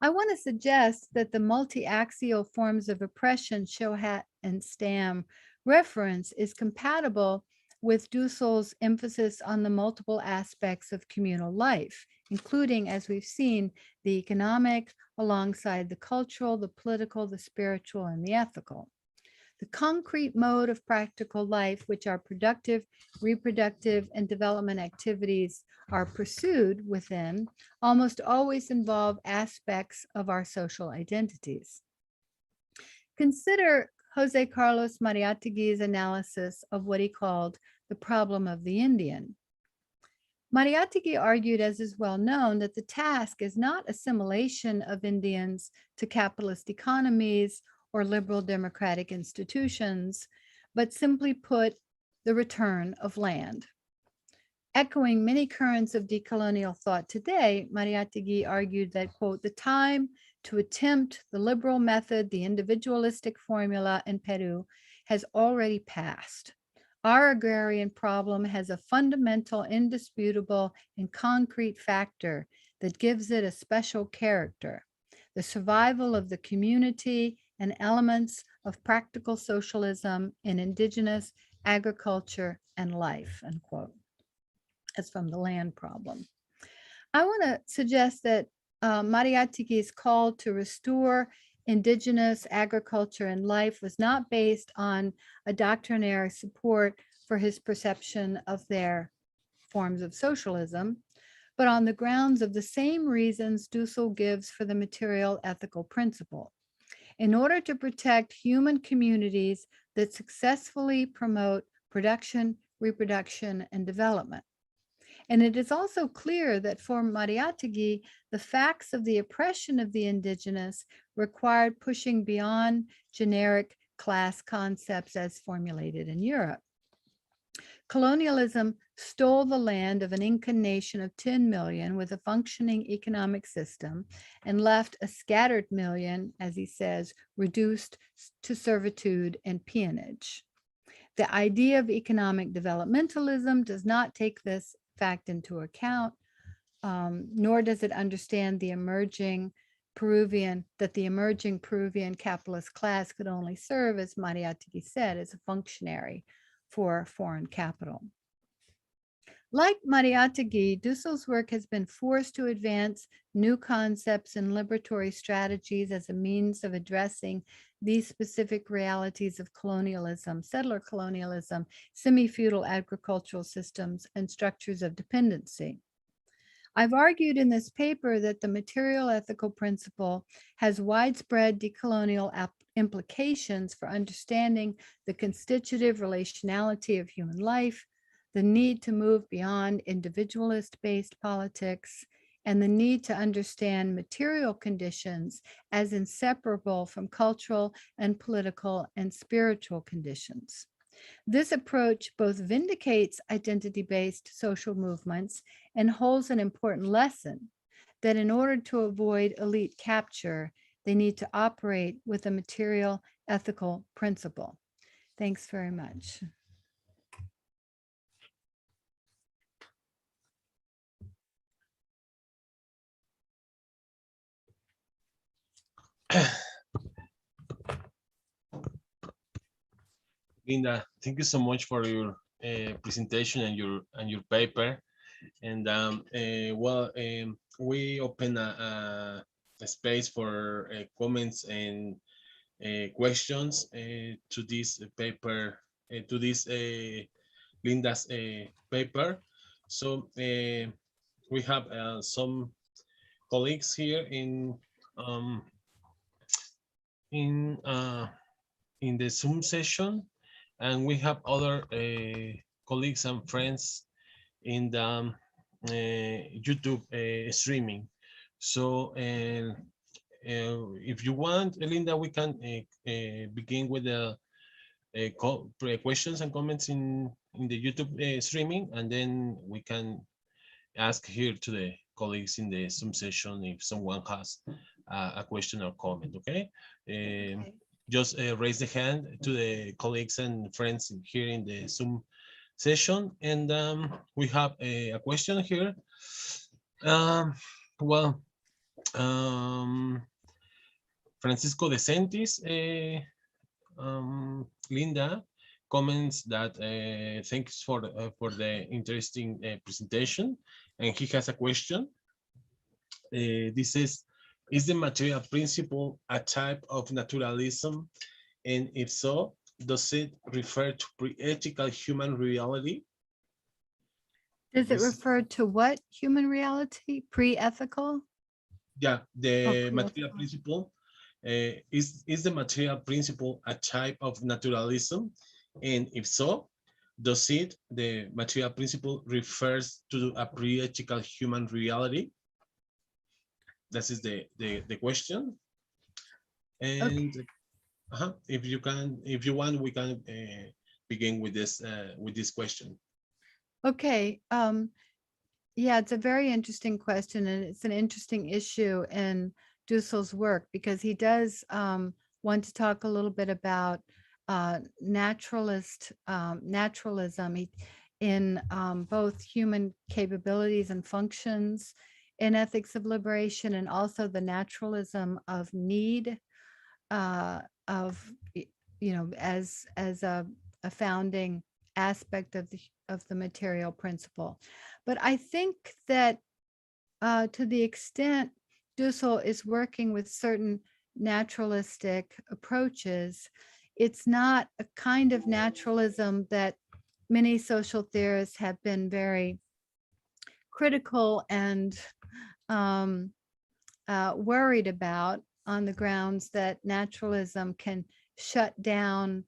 Speaker 3: I want to suggest that the multi-axial forms of oppression Shohat and Stam reference is compatible with Dussel's emphasis on the multiple aspects of communal life, including, as we've seen, the economic alongside the cultural, the political, the spiritual, and the ethical. The concrete mode of practical life, which are productive, reproductive, and development activities are pursued within, almost always involve aspects of our social identities. Consider Jose Carlos Mariátegui's analysis of what he called the problem of the Indian. Mariátegui argued, as is well known, that the task is not assimilation of Indians to capitalist economies or liberal democratic institutions, but simply put, the return of land. Echoing many currents of decolonial thought today, Mariátegui argued that, quote, the time to attempt the liberal method, the individualistic formula in Peru has already passed. Our agrarian problem has a fundamental, indisputable, and concrete factor that gives it a special character: the survival of the community and elements of practical socialism in indigenous agriculture and life, unquote. That's from the land problem. I want to suggest that Mariátegui's call to restore indigenous agriculture and life was not based on a doctrinaire support for his perception of their forms of socialism, but on the grounds of the same reasons Dussel gives for the material ethical principle. In order to protect human communities that successfully promote production, reproduction, and development. And it is also clear that for Mariátegui, the facts of the oppression of the indigenous required pushing beyond generic class concepts as formulated in Europe. Colonialism stole the land of an Inca nation of 10 million with a functioning economic system and left a scattered million, as he says, reduced to servitude and peonage. The idea of economic developmentalism does not take this fact into account, nor does it understand the emerging Peruvian capitalist class could only serve, as Mariátegui said, as a functionary for foreign capital. Like Mariátegui, Dussel's work has been forced to advance new concepts and liberatory strategies as a means of addressing these specific realities of colonialism, settler colonialism, semi-feudal agricultural systems, and structures of dependency. I've argued in this paper that the material ethical principle has widespread decolonial implications for understanding the constitutive relationality of human life, the need to move beyond individualist-based politics, and the need to understand material conditions as inseparable from cultural and political and spiritual conditions. This approach both vindicates identity-based social movements and holds an important lesson that in order to avoid elite capture, they need to operate with a material ethical principle. Thanks very much.
Speaker 2: Linda, thank you so much for your presentation and your paper. And we open a space for comments and questions to this paper, to this Linda's paper. So we have some colleagues here in the Zoom session, and we have other colleagues and friends in the YouTube streaming. So if you want, Linda, we can begin with the questions and comments in the YouTube streaming, and then we can ask here to the colleagues in the Zoom session if someone has a question or comment, okay?
Speaker 3: Okay.
Speaker 2: Just raise the hand to the colleagues and friends here in the Zoom session. And we have a question here. Francisco De Sentis, Linda, comments that thanks for the interesting presentation, and he has a question. This is the material principle a type of naturalism? And if so, does it refer to pre-ethical human reality?
Speaker 3: Does it refer to what human reality? Pre-ethical?
Speaker 2: Yeah, the
Speaker 3: Oh,
Speaker 2: material principle. Is the material principle a type of naturalism? And if so, does the material principle refers to a pre-ethical human reality? That is the question. And okay. If you want, we can begin with this question.
Speaker 3: Okay. Yeah, it's a very interesting question, and it's an interesting issue in Dussel's work, because he does want to talk a little bit about naturalism in both human capabilities and functions in ethics of liberation, and also the naturalism of need, as a founding aspect of the material principle. But I think that to the extent Dussel is working with certain naturalistic approaches, it's not a kind of naturalism that many social theorists have been very critical and worried about, on the grounds that naturalism can shut down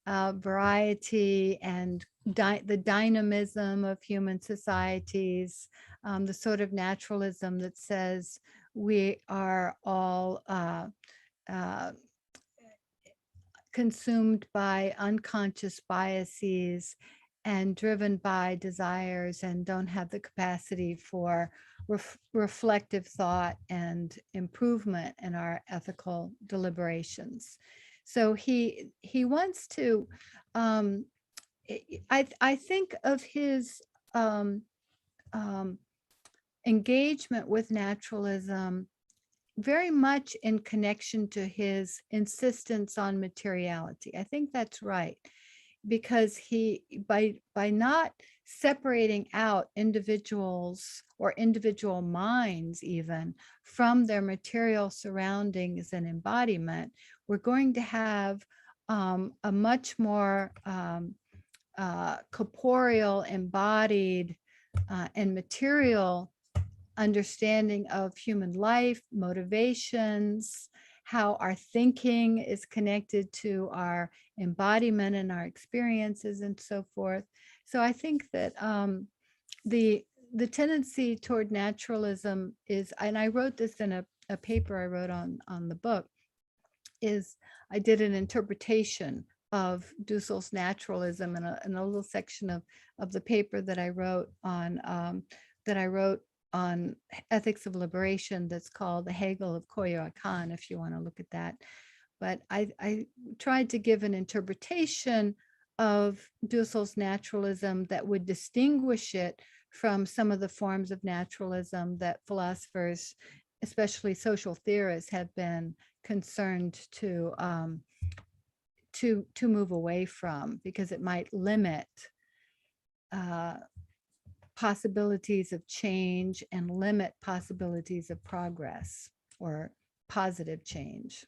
Speaker 3: variety and the dynamism of human societies, the sort of naturalism that says we are all consumed by unconscious biases and driven by desires and don't have the capacity for reflective thought and improvement in our ethical deliberations. So he wants to, I think of his engagement with naturalism very much in connection to his insistence on materiality. I think that's right, because he, by not separating out individuals or individual minds even from their material surroundings and embodiment, we're going to have a much more corporeal, embodied, and material understanding of human life, motivations, how our thinking is connected to our embodiment and our experiences and so forth. So I think that the tendency toward naturalism is, and I wrote this in a paper I wrote on the book, is I did an interpretation of Dussel's naturalism in a little section of the paper that I wrote on ethics of liberation that's called the Hegel of Coyoacán, if you want to look at that. But I tried to give an interpretation of Dussel's naturalism that would distinguish it from some of the forms of naturalism that philosophers, especially social theorists, have been concerned to move away from, because it might limit possibilities of change and limit possibilities of progress or positive change.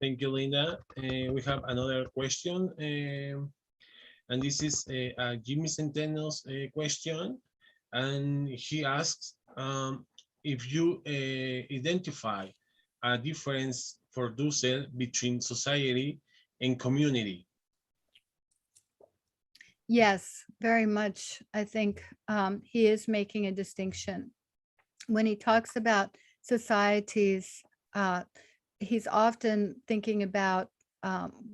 Speaker 2: Thank you, Linda. We have another question, and this is Jimmy Centeno's question, and he asks if you identify a difference for Dussel between society and community.
Speaker 3: Yes, very much. I think he is making a distinction. When he talks about societies, he's often thinking about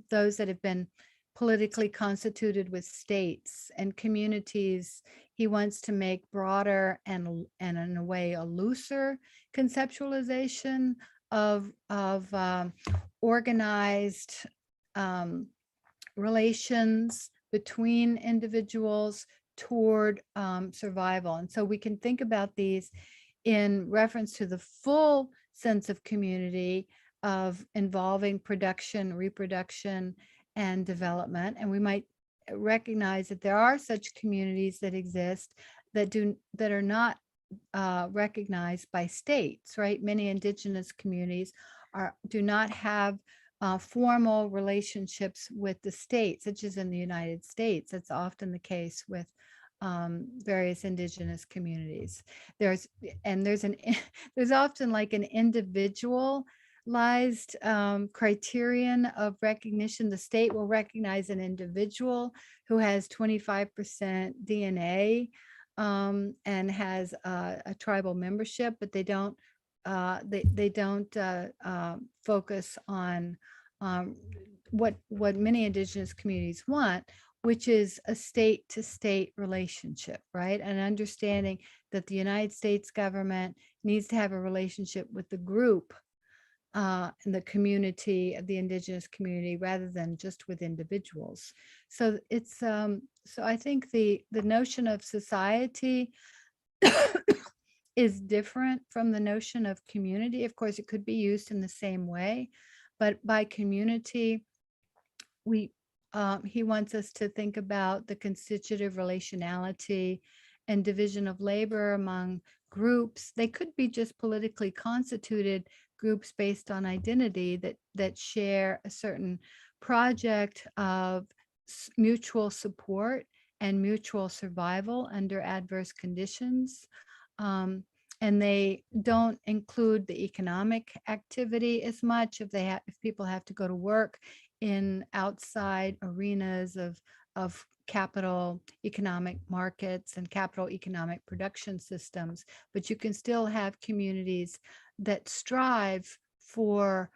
Speaker 3: those that have been politically constituted with states, and communities he wants to make broader and in a way a looser conceptualization of organized relations between individuals toward survival. And so we can think about these in reference to the full sense of community of involving production, reproduction, and development. And we might recognize that there are such communities that exist that are not recognized by states, right? Many indigenous communities do not have formal relationships with the state, such as in the United States. That's often the case with various indigenous communities. There's often like an individualized criterion of recognition. The state will recognize an individual who has 25% DNA and has a tribal membership, but they don't focus on what many indigenous communities want, which is a state-to-state relationship, right? An understanding that the United States government needs to have a relationship with the group and the community of the indigenous community rather than just with individuals. So it's so I think the notion of society is different from the notion of community. Of course, it could be used in the same way, but by community, he wants us to think about the constitutive relationality and division of labor among groups. They could be just politically constituted groups based on identity that share a certain project of mutual support and mutual survival under adverse conditions. And they don't include the economic activity as much if people have to go to work in outside arenas of capital economic markets and capital economic production systems, but you can still have communities that strive for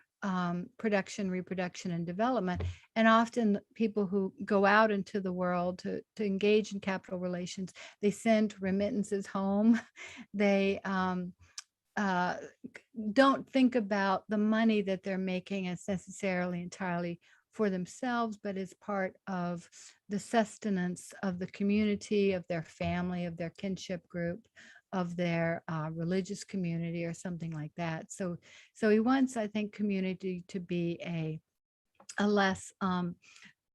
Speaker 3: production, reproduction, and development. And often people who go out into the world to engage in capital relations, they send remittances home. They don't think about the money that they're making as necessarily entirely for themselves, but as part of the sustenance of the community, of their family, of their kinship group, of their religious community or something like that. So he wants, I think, community to be a less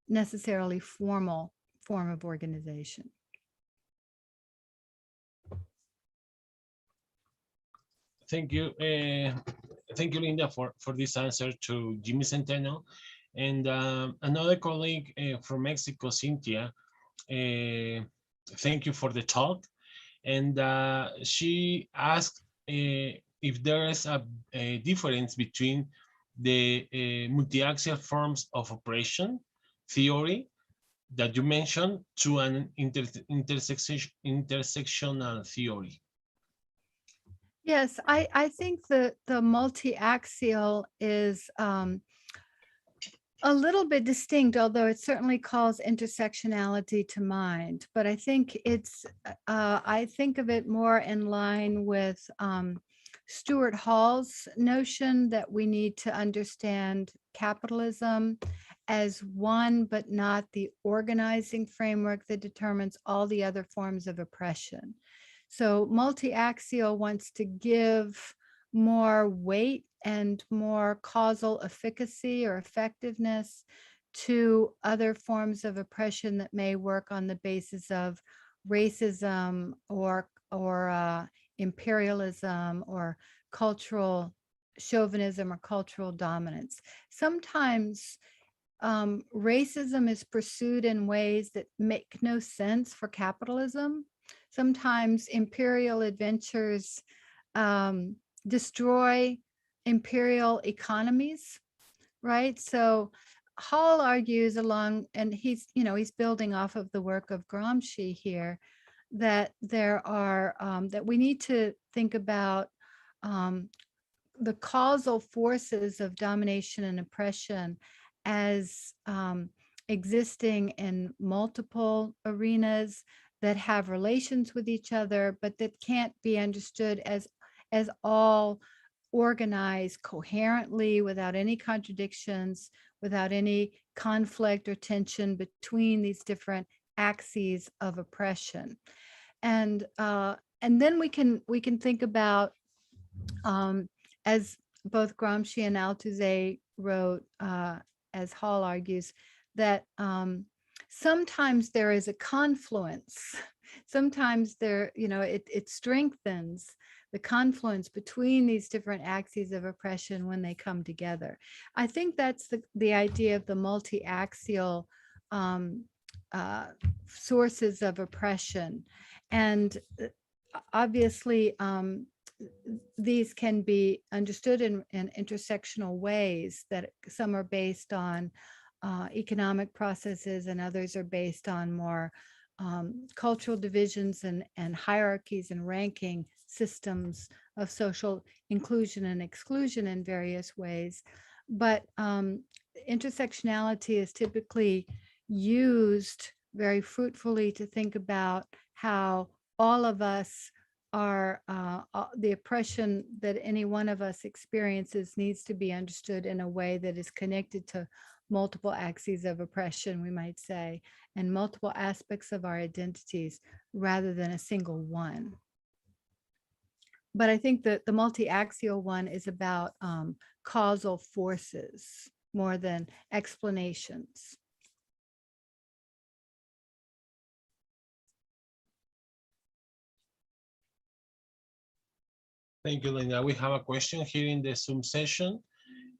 Speaker 3: necessarily formal form of organization.
Speaker 2: Thank you, Linda, for this answer to Jimmy Centeno. And another colleague from Mexico, Cynthia, thank you for the talk. And she asked if there is a difference between the multi-axial forms of oppression theory that you mentioned to an intersectional theory.
Speaker 3: Yes, I think that the multi-axial is a little bit distinct, although it certainly calls intersectionality to mind. But I think it's, I think of it more in line with Stuart Hall's notion that we need to understand capitalism as one, but not the organizing framework that determines all the other forms of oppression. So multi-axial wants to give more weight and more causal efficacy or effectiveness to other forms of oppression that may work on the basis of racism or imperialism or cultural chauvinism or cultural dominance. Sometimes racism is pursued in ways that make no sense for capitalism. Sometimes imperial adventures destroy imperial economies, right? So Hall argues along, and he's building off of the work of Gramsci here, that there are, that we need to think about the causal forces of domination and oppression as existing in multiple arenas that have relations with each other, but that can't be understood as all organized coherently without any contradictions, without any conflict or tension between these different axes of oppression. And then we can think about, as both Gramsci and Althusser wrote, as Hall argues, that sometimes there is a confluence. Sometimes there, it strengthens the confluence between these different axes of oppression when they come together. I think that's the idea of the multi-axial sources of oppression. And obviously, these can be understood in intersectional ways, that some are based on economic processes and others are based on more cultural divisions and hierarchies and ranking systems of social inclusion and exclusion in various ways. But intersectionality is typically used very fruitfully to think about how all of us are, the oppression that any one of us experiences needs to be understood in a way that is connected to multiple axes of oppression, we might say, and multiple aspects of our identities rather than a single one. But I think that the multi-axial one is about causal forces more than explanations.
Speaker 2: Thank you, Linda. We have a question here in the Zoom session,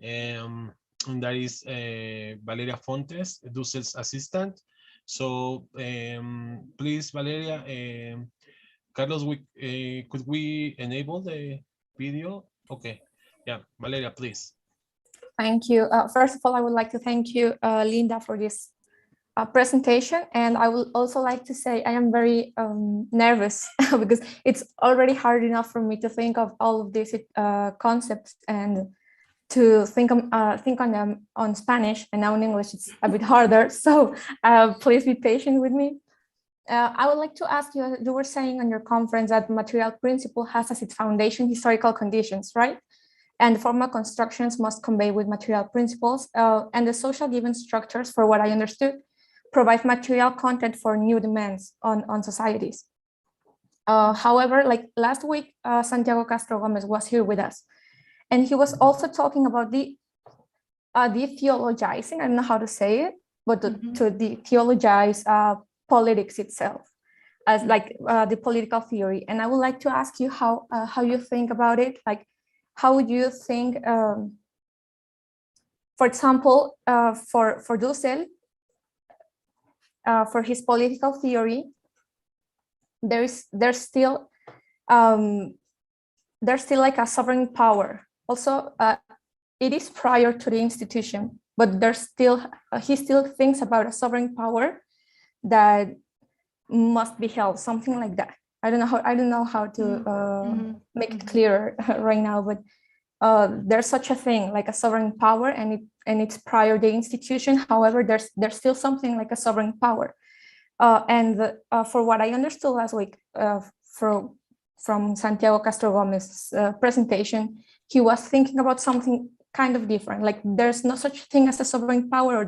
Speaker 2: and that is Valeria Fontes, Dussel's assistant. So please, Valeria, Carlos, could we enable the video? Okay, yeah, Valeria, please.
Speaker 1: Thank you. First of all, I would like to thank you, Linda, for this presentation. And I would also like to say I am very nervous because it's already hard enough for me to think of all of these concepts and to think on them on Spanish, and now in English it's a bit harder. So please be patient with me. I would like to ask you, you were saying on your conference that material principle has as its foundation historical conditions, right? And formal constructions must convey with material principles, and the social given structures, for what I understood, provide material content for new demands on societies. However, like last week, Santiago Castro Gomez was here with us, and he was also talking about the theologizing, I don't know how to say it, but to theologize politics itself as like the political theory. And I would like to ask you how you think about it. Like, how would you think, for example, for Dussel, for his political theory, there's still like a sovereign power. Also, it is prior to the institution, but there's still he still thinks about a sovereign power that must be held, something like that. I don't know how to make it clearer right now, but there's such a thing like a sovereign power, and it's prior the institution. However, there's still something like a sovereign power. For what I understood last week from Santiago Castro Gomez's presentation, he was thinking about something kind of different. Like there's no such thing as a sovereign power, or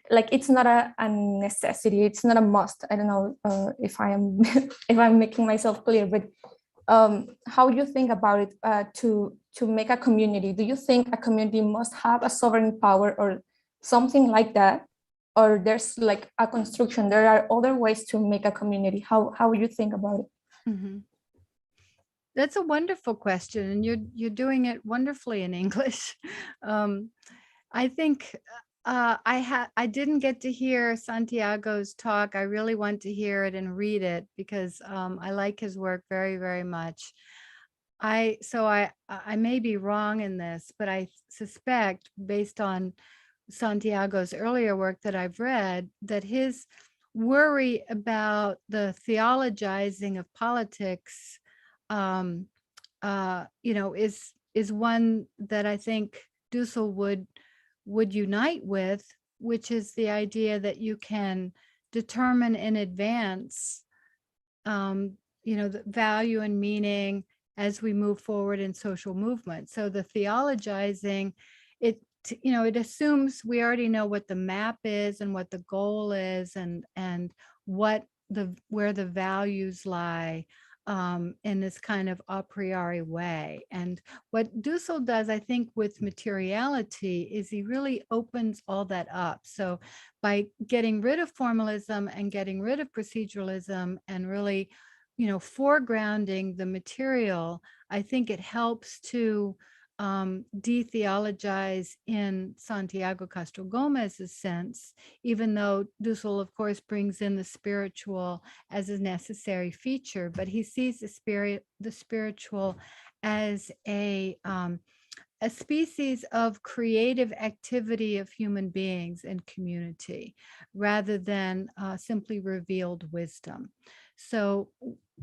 Speaker 1: like it's not a necessity, it's not a must. I don't know if I'm making myself clear, but how do you think about it to make a community? Do you think a community must have a sovereign power or something like that? Or there's like a construction, there are other ways to make a community? How would you think about it?
Speaker 3: Mm-hmm. That's a wonderful question, and you're doing it wonderfully in English. I think I didn't get to hear Santiago's talk. I really want to hear it and read it because I like his work very, very much. I may be wrong in this, but I suspect, based on Santiago's earlier work that I've read, that his worry about the theologizing of politics, is one that I think Dussel would unite with, which is the idea that you can determine in advance, the value and meaning as we move forward in social movement. So the theologizing, it assumes we already know what the map is and what the goal is and where the values lie in this kind of a priori way. And what Dussel does, I think, with materiality is he really opens all that up. So by getting rid of formalism and getting rid of proceduralism and really, foregrounding the material, I think it helps to de-theologize in Santiago Castro Gomez's sense, even though Dussel, of course, brings in the spiritual as a necessary feature, but he sees the spiritual as a species of creative activity of human beings in community, rather than simply revealed wisdom. So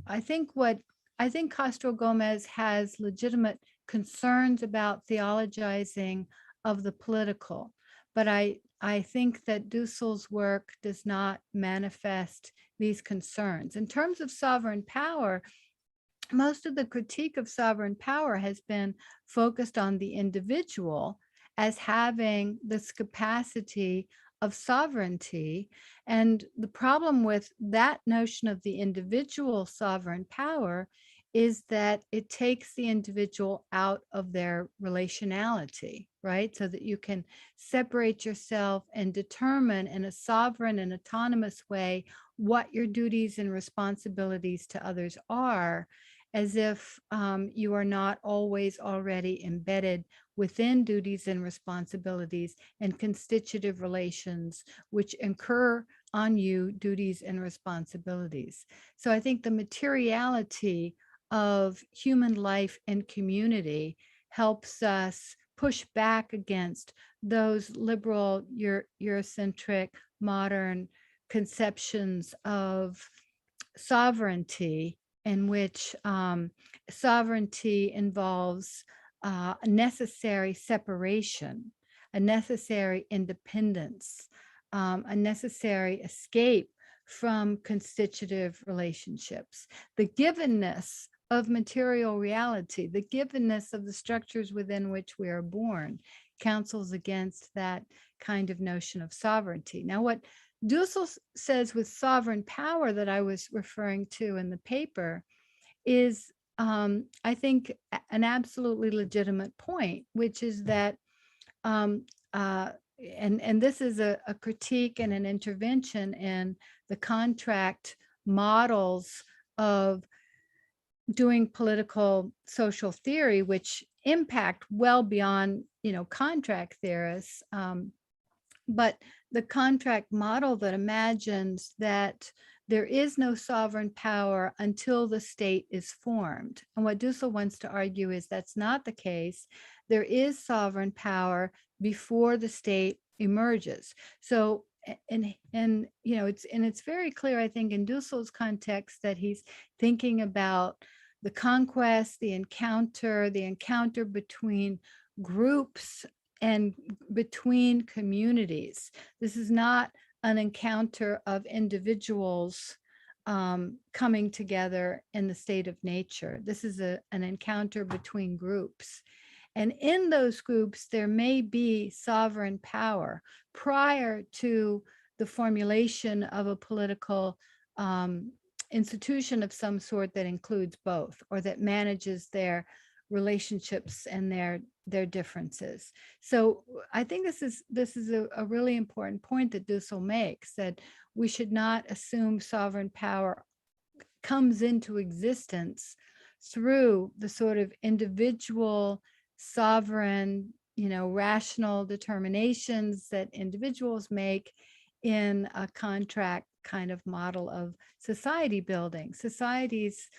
Speaker 3: I think Castro Gomez has legitimate concerns about theologizing of the political, but I think that Dussel's work does not manifest these concerns. In terms of sovereign power, most of the critique of sovereign power has been focused on the individual as having this capacity of sovereignty. And the problem with that notion of the individual sovereign power is that it takes the individual out of their relationality, right? So that you can separate yourself and determine in a sovereign and autonomous way what your duties and responsibilities to others are, as if you are not always already embedded within duties and responsibilities and constitutive relations which incur on you duties and responsibilities. So I think the materiality of human life and community helps us push back against those liberal, Eurocentric, modern conceptions of sovereignty, in which sovereignty involves a necessary separation, a necessary independence, a necessary escape from constitutive relationships. The givenness of material reality, the givenness of the structures within which we are born, counsels against that kind of notion of sovereignty. Now, what Dussel says with sovereign power that I was referring to in the paper is, I think, an absolutely legitimate point, which is that, and this is a critique and an intervention in the contract models of doing political social theory, which impact well beyond, contract theorists. But the contract model that imagines that there is no sovereign power until the state is formed. And what Dussel wants to argue is that's not the case. There is sovereign power before the state emerges. So, and you know, it's very clear, I think, in Dussel's context that he's thinking about the conquest, the encounter between groups and between communities. This is not an encounter of individuals coming together in the state of nature. This is an encounter between groups. And in those groups, there may be sovereign power prior to the formulation of a political institution of some sort that includes both, or that manages their relationships and their differences. So I think this is a really important point that Dussel makes, that we should not assume sovereign power comes into existence through the sort of individual sovereign, you know, rational determinations that individuals make in a contract kind of model of society building. Societies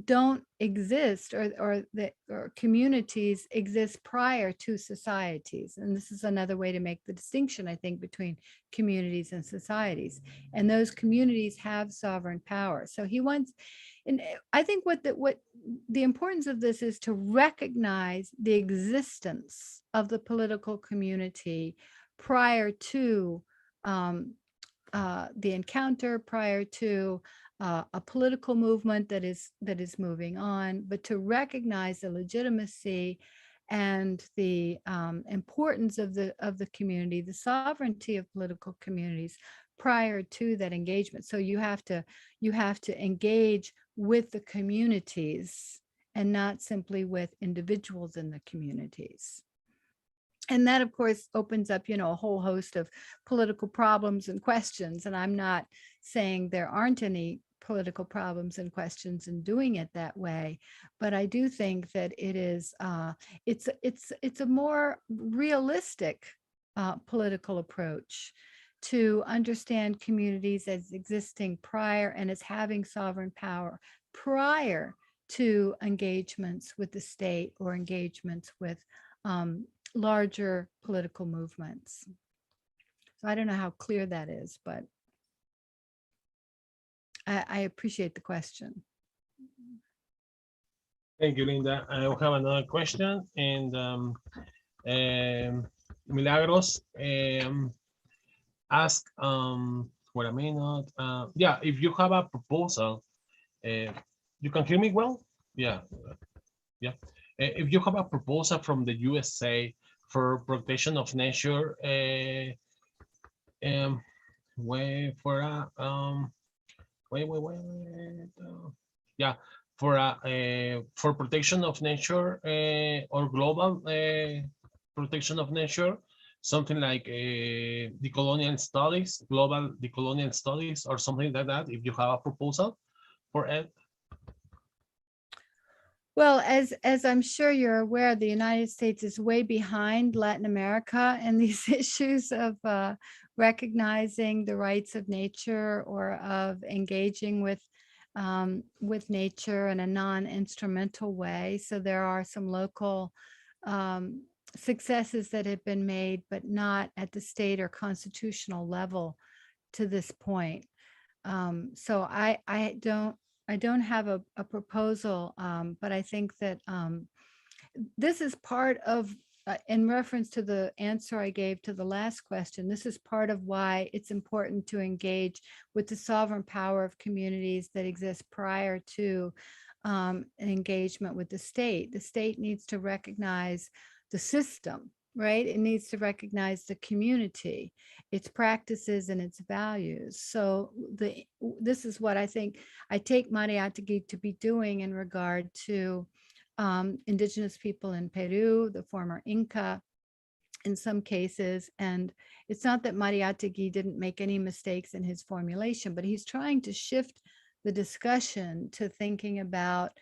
Speaker 3: don't exist, or communities exist prior to societies. And this is another way to make the distinction, I think, between communities and societies. And those communities have sovereign power. So he wants, and I think what the importance of this is to recognize the existence of the political community prior to the encounter, prior to a political movement that is moving on, but to recognize the legitimacy and the importance of the community, the sovereignty of political communities prior to that engagement. So you have to engage with the communities and not simply with individuals in the communities. And that, of course, opens up, you know, a whole host of political problems and questions. And I'm not saying there aren't any political problems and questions in doing it that way, but I do think that it is it's a more realistic political approach to understand communities as existing prior and as having sovereign power prior to engagements with the state or engagements with larger political movements. So I don't know how clear that is, but I appreciate the question.
Speaker 2: Thank you, Linda. I will have another question, and Milagros ask for a minute. Yeah, if you have a proposal, you can hear me well? Yeah. If you have a proposal from the USA for protection of nature, for protection of nature or global protection of nature, something like decolonial studies, global decolonial studies, or something like that, if you have a proposal for it.
Speaker 3: Well, as I'm sure you're aware, the United States is way behind Latin America in these issues of recognizing the rights of nature, or of engaging with nature in a non-instrumental way. So there are some local successes that have been made, but not at the state or constitutional level to this point. So I don't have a proposal, but I think that this is part of, in reference to the answer I gave to the last question, this is part of why it's important to engage with the sovereign power of communities that exist prior to an engagement with the state. The state needs to recognize the system, right? It needs to recognize the community, its practices and its values. So this is what I think I take Mariátegui to be doing in regard to indigenous people in Peru, the former Inca, in some cases. And it's not that Mariátegui didn't make any mistakes in his formulation, but he's trying to shift the discussion to thinking about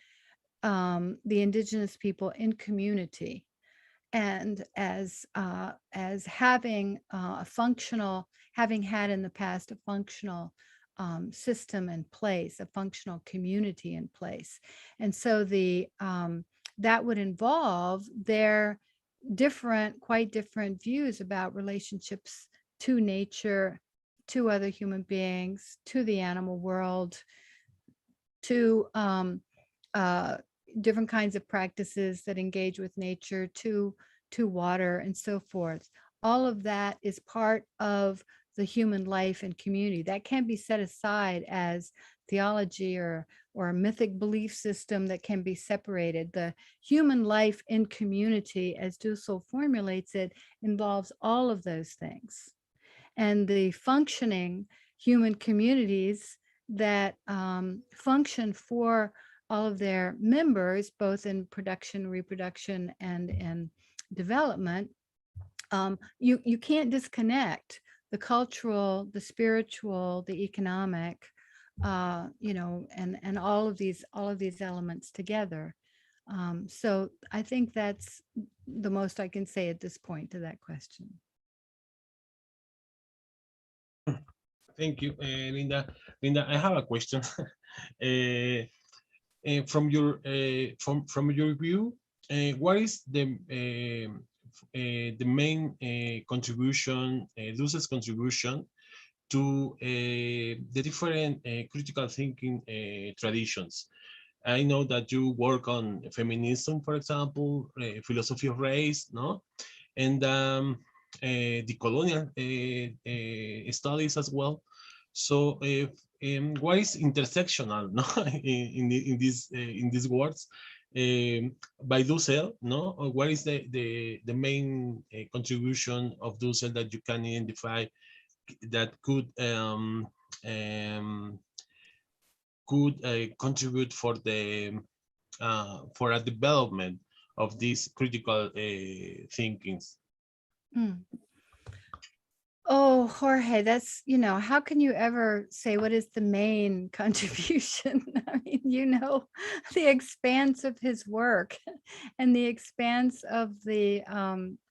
Speaker 3: the indigenous people in community, and as having a functional, having had in the past a functional system in place, a functional community in place. And so that would involve their quite different views about relationships to nature, to other human beings, to the animal world, to different kinds of practices that engage with nature, to water and so forth. All of that is part of the human life and community. That can't be set aside as theology or a mythic belief system that can be separated. The human life in community, as Dussel formulates it, involves all of those things. And the functioning human communities that function for all of their members, both in production, reproduction, and in development, you can't disconnect the cultural, the spiritual, the economic, and all of these elements together. So I think that's the most I can say at this point to that question.
Speaker 2: Thank you, Linda. Linda, I have a question. From your view, what is the main contribution, Dussel's contribution to the different critical thinking traditions? I know that you work on feminism, for example, philosophy of race, no, and decolonial studies as well. So, what is intersectional, no, in these words by Dussel, no? Or what is the main contribution of Dussel that you can identify that could contribute for a development of these critical thinkings?
Speaker 3: Oh, Jorge, that's, how can you ever say what is the main contribution? I mean, the expanse of his work and the expanse of the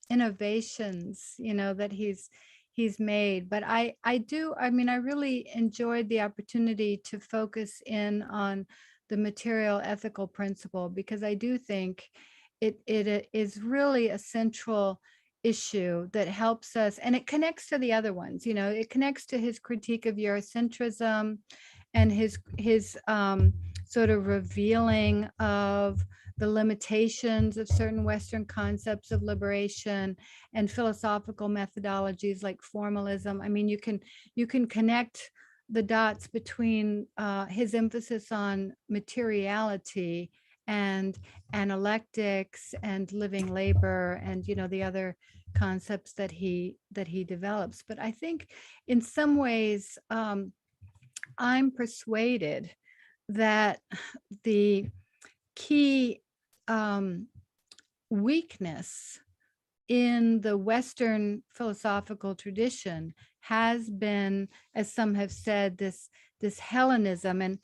Speaker 3: innovations, that he's made. But I really enjoyed the opportunity to focus in on the material ethical principle, because I do think it is really a central issue that helps us, and it connects to the other ones. It connects to his critique of Eurocentrism and his sort of revealing of the limitations of certain Western concepts of liberation and philosophical methodologies like formalism. I mean, you can connect the dots between his emphasis on materiality and analectics and living labor and the other concepts that he develops. But I think in some ways I'm persuaded that the key weakness in the Western philosophical tradition has been, as some have said, this Hellenism. And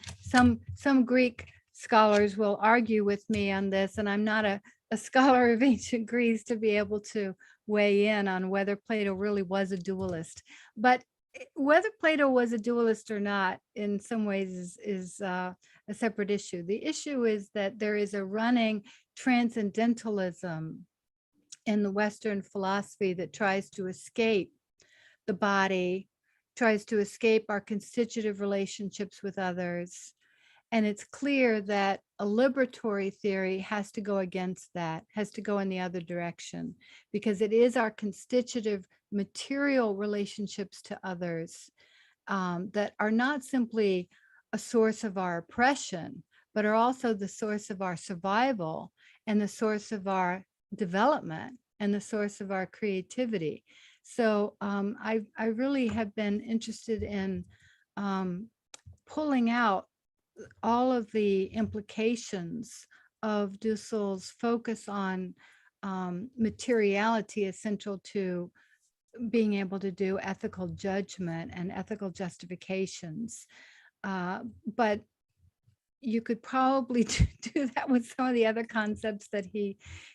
Speaker 3: some Greek scholars will argue with me on this, and I'm not a scholar of ancient Greece to be able to weigh in on whether Plato really was a dualist. But whether Plato was a dualist or not, in some ways, is a separate issue. The issue is that there is a running transcendentalism in the Western philosophy that tries to escape the body, tries to escape our constitutive relationships with others. And it's clear that a liberatory theory has to go against that, has to go in the other direction, because it is our constitutive material relationships to others that are not simply a source of our oppression, but are also the source of our survival and the source of our development and the source of our creativity. So I really have been interested in pulling out all of the implications of Dussel's focus on materiality essential to being able to do ethical judgment and ethical justifications. But you could probably do that with some of the other concepts that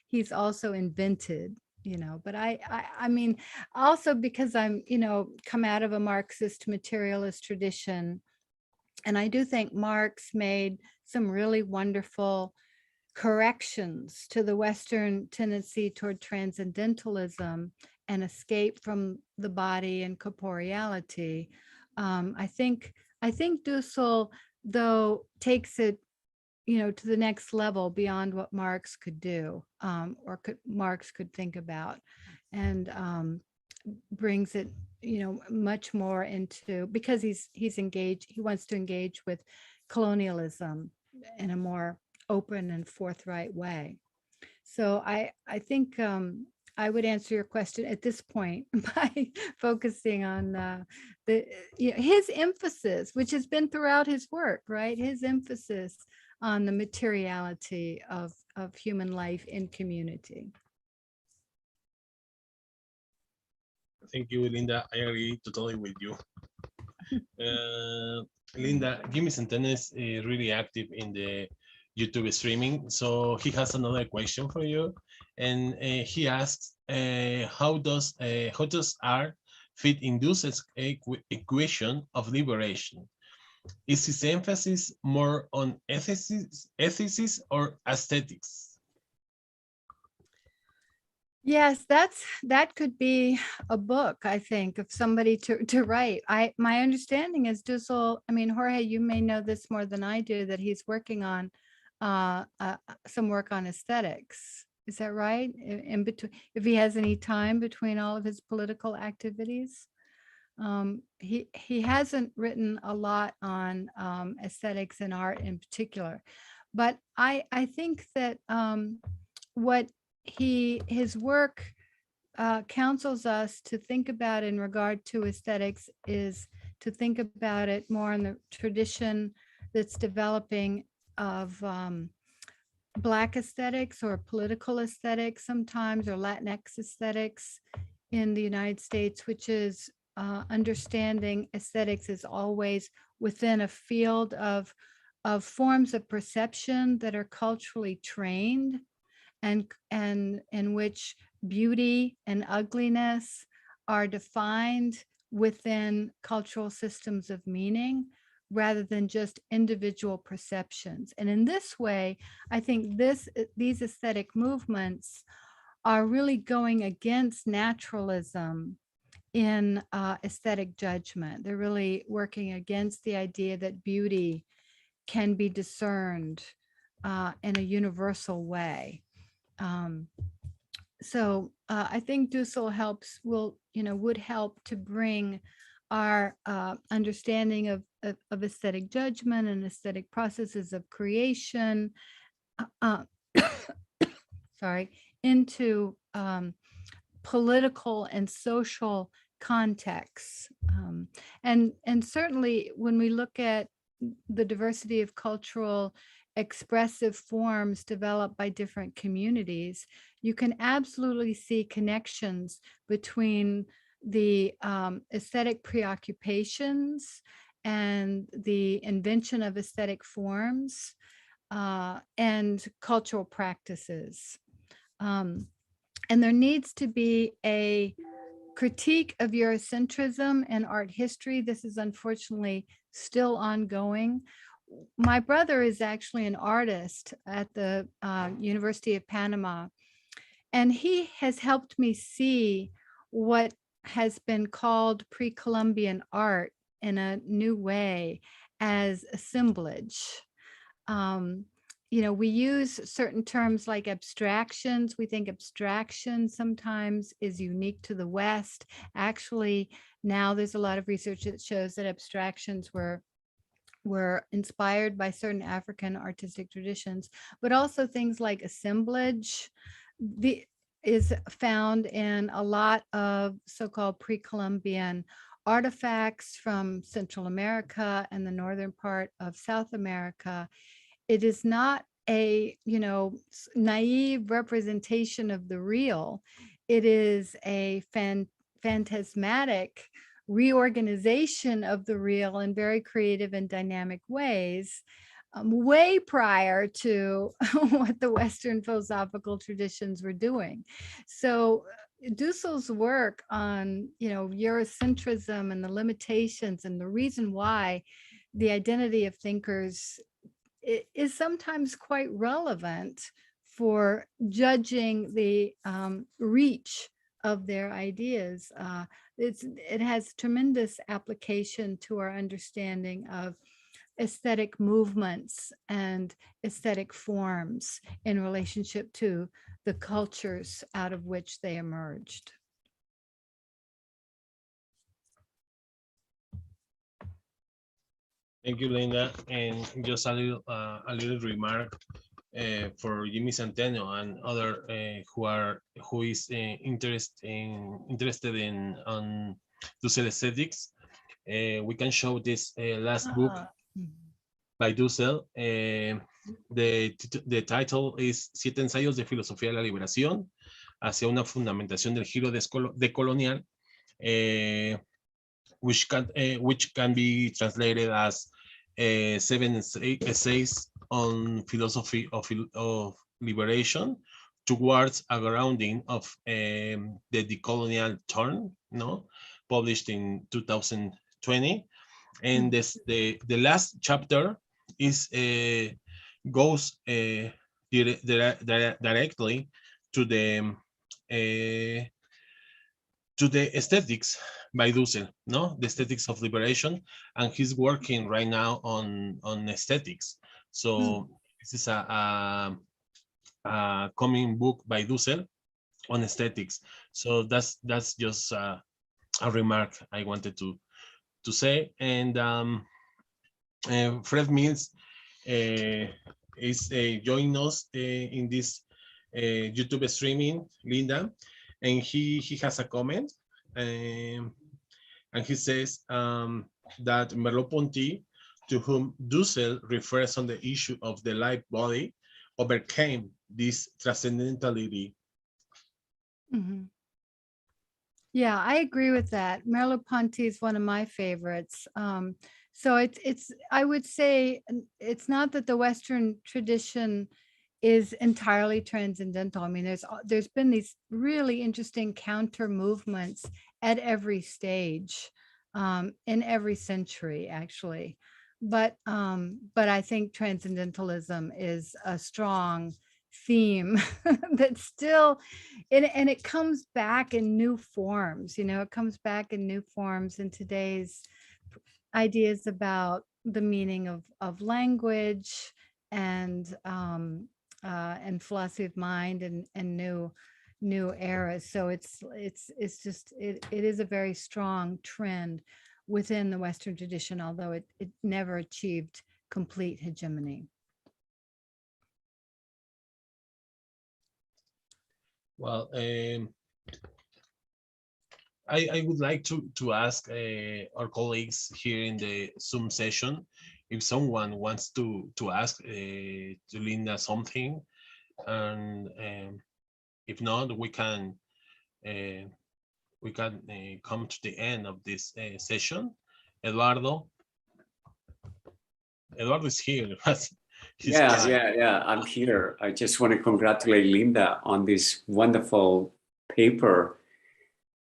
Speaker 3: he's also invented, you know. But I mean, also because I'm, you know, come out of a Marxist materialist tradition, and I do think Marx made some really wonderful corrections to the Western tendency toward transcendentalism and escape from the body and corporeality. I think Dussel, though, takes it, you know, to the next level beyond what Marx could do, or Marx could think about, and brings it, you know, much more into, because he's engaged, he wants to engage with colonialism in a more open and forthright way. So I think I would answer your question at this point by focusing on you know, his emphasis, which has been throughout his work, right? His emphasis on the materiality of human life in community.
Speaker 2: Thank you, Linda. I agree totally with you. Linda, Jimmy Centeno is really active in the YouTube streaming, so he has another question for you, and he asks, how does art fit in Dussel's equation of liberation? Is his emphasis more on ethics or aesthetics?
Speaker 3: Yes, that could be a book, I think, of somebody to write. My understanding is Dussel, I mean, Jorge, you may know this more than I do, that he's working on some work on aesthetics. Is that right? In between, if he has any time between all of his political activities. He hasn't written a lot on aesthetics and art in particular, but I think that what his work counsels us to think about in regard to aesthetics is to think about it more in the tradition that's developing of Black aesthetics or political aesthetics sometimes, or Latinx aesthetics in the United States, which is understanding aesthetics is always within a field of forms of perception that are culturally trained, and in which beauty and ugliness are defined within cultural systems of meaning rather than just individual perceptions. And in this way, I think these aesthetic movements are really going against naturalism in aesthetic judgment. They're really working against the idea that beauty can be discerned in a universal way. So I think Dussel would help to bring our understanding of aesthetic judgment and aesthetic processes of creation, into political and social contexts. And certainly when we look at the diversity of cultural expressive forms developed by different communities, you can absolutely see connections between the aesthetic preoccupations and the invention of aesthetic forms and cultural practices. And there needs to be a critique of Eurocentrism and art history. This is unfortunately still ongoing. My brother is actually an artist at the University of Panama, and he has helped me see what has been called pre-Columbian art in a new way as assemblage. You know, we use certain terms like abstractions. We think abstraction sometimes is unique to the West. Actually, now there's a lot of research that shows that abstractions were inspired by certain African artistic traditions, but also things like assemblage is found in a lot of so-called pre-Columbian artifacts from Central America and the northern part of South America. It is not a, naive representation of the real. It is a phantasmatic reorganization of the real in very creative and dynamic ways, way prior to what the Western philosophical traditions were doing. So Dussel's work on, Eurocentrism and the limitations and the reason why the identity of thinkers is sometimes quite relevant for judging the reach of their ideas. It has tremendous application to our understanding of aesthetic movements and aesthetic forms in relationship to the cultures out of which they emerged.
Speaker 2: Thank you, Linda. And just a little remark for Jimmy Centeno and other who is interested in Dussel aesthetics. We can show this last book by Dussel. The title is Siete ensayos de filosofía de la liberación hacia una fundamentación del giro decolonial, which can be translated as 7 essays on philosophy of liberation towards a grounding of the decolonial turn, published in 2020. And the last chapter is goes directly to the aesthetics by Dussel, the aesthetics of liberation, and he's working right now on aesthetics. So this is a coming book by Dussel on aesthetics. So that's just a remark I wanted to say. And Fred Mills is joining us in this YouTube streaming, Linda, and he has a comment, and he says that Merleau-Ponty, to whom Dussel refers on the issue of the life body, overcame this transcendentality.
Speaker 3: Mm-hmm. Yeah, I agree with that. Merleau-Ponty is one of my favorites. So it's I would say it's not that the Western tradition is entirely transcendental. I mean, there's been these really interesting counter movements at every stage, in every century, actually. But I think transcendentalism is a strong theme that still, and it comes back in new forms. It comes back in new forms in today's ideas about the meaning of language and philosophy of mind and new eras. So it is a very strong trend within the Western tradition, although it never achieved complete hegemony.
Speaker 2: Well, I would like to ask our colleagues here in the Zoom session if someone wants to ask to Linda something, and if not, we can come to the end of this session. Eduardo is here.
Speaker 4: Yeah, I'm here. I just want to congratulate Linda on this wonderful paper.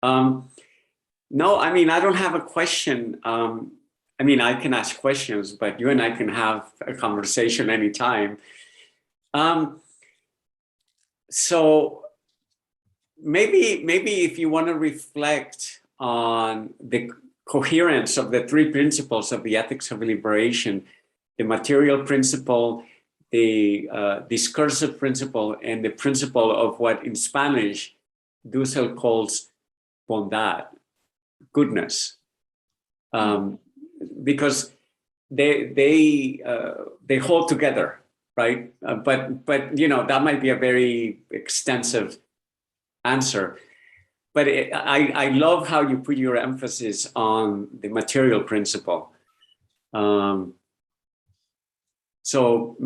Speaker 4: No, I mean, I don't have a question. I mean, I can ask questions, but you and I can have a conversation anytime. So maybe if you want to reflect on the coherence of the three principles of the ethics of liberation, the material principle, the discursive principle, and the principle of what in Spanish Dussel calls bondad, goodness, because they hold together, right? But that might be a very extensive answer. But I love how you put your emphasis on the material principle. So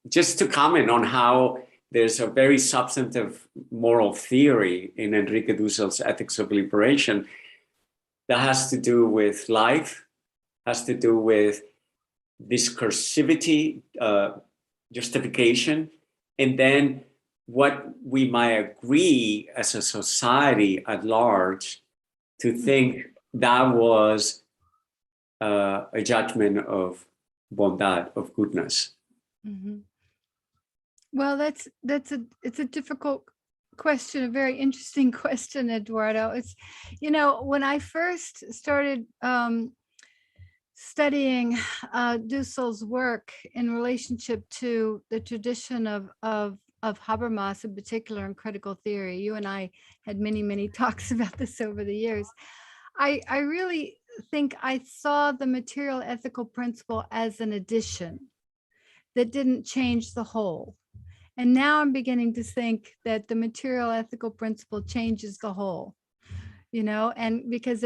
Speaker 4: just to comment on how there's a very substantive moral theory in Enrique Dussel's Ethics of Liberation that has to do with life, has to do with discursivity, justification, and then what we might agree as a society at large to think that was a judgment of bondad, of goodness.
Speaker 3: Mm-hmm. Well, it's a difficult question, a very interesting question, Eduardo. It's, when I first started studying Dussel's work in relationship to the tradition of Habermas in particular in critical theory, you and I had many talks about this over the years. I really think I saw the material ethical principle as an addition that didn't change the whole. And now I'm beginning to think that the material ethical principle changes the whole, and because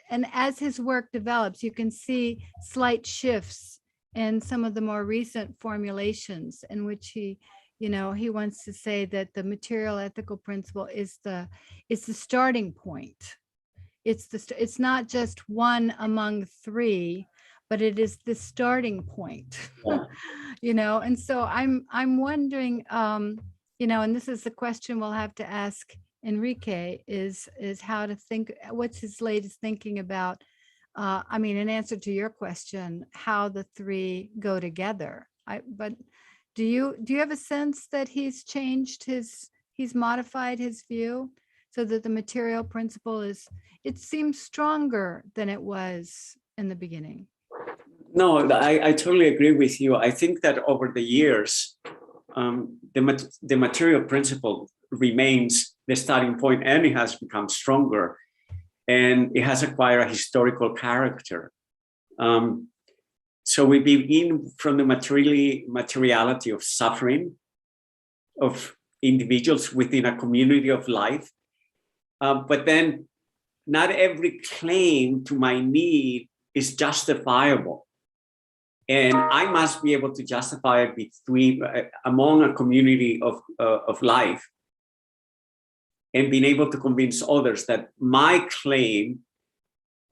Speaker 3: and as his work develops, you can see slight shifts in some of the more recent formulations in which he wants to say that the material ethical principle is the starting point. It's not just one among three, but it is the starting point.
Speaker 4: Yeah.
Speaker 3: And so I'm wondering, and this is the question we'll have to ask Enrique, is how to think, what's his latest thinking about, in answer to your question, how the three go together. But do you have a sense that he's changed he's modified his view so that the material principle it seems stronger than it was in the beginning?
Speaker 4: No, I totally agree with you. I think that over the years, the material principle remains the starting point, and it has become stronger, and it has acquired a historical character. So we begin from the materiality of suffering of individuals within a community of life, but then not every claim to my need is justifiable. And I must be able to justify it among a community of life, and being able to convince others that my claim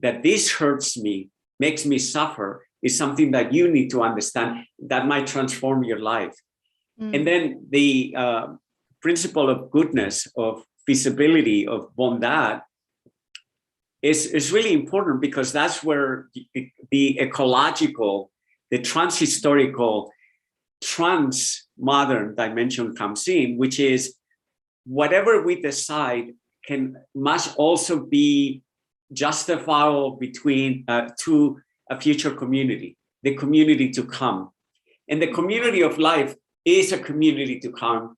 Speaker 4: that this hurts me, makes me suffer, is something that you need to understand that might transform your life. And then the principle of goodness, of feasibility, of bondad is really important, because that's where the ecological, the transhistorical, transmodern dimension comes in, which is whatever we decide must also be justifiable to a future community, the community to come. And the community of life is a community to come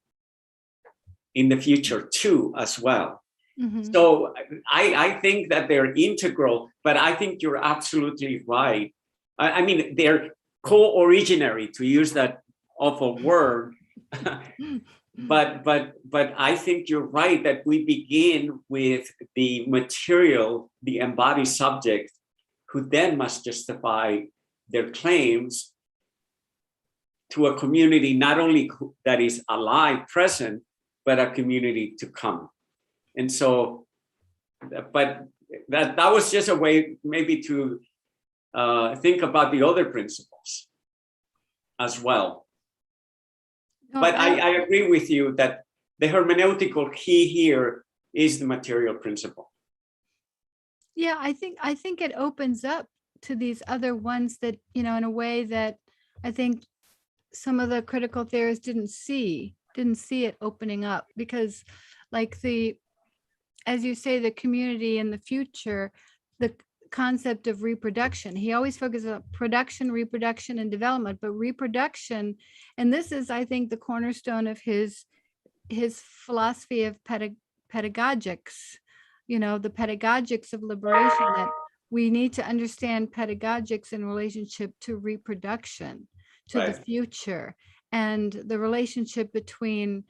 Speaker 4: in the future too, as well. Mm-hmm. So I think that they're integral, but I think you're absolutely right. They're co-originary, to use that awful word. But I think you're right that we begin with the material, the embodied subject, who then must justify their claims to a community not only that is alive, present, but a community to come. And so, but that was just a way maybe to think about the other principles as well. No, but I agree with you that the hermeneutical key here is the material principle.
Speaker 3: Yeah, I think it opens up to these other ones that, in a way that I think some of the critical theorists didn't see it opening up, because like as you say, the community in the future, the concept of reproduction, he always focuses on production, reproduction, and development, but reproduction, and this is, I think, the cornerstone of his philosophy of pedagogics, the pedagogics of liberation, that we need to understand pedagogics in relationship to reproduction, to the future, and the relationship between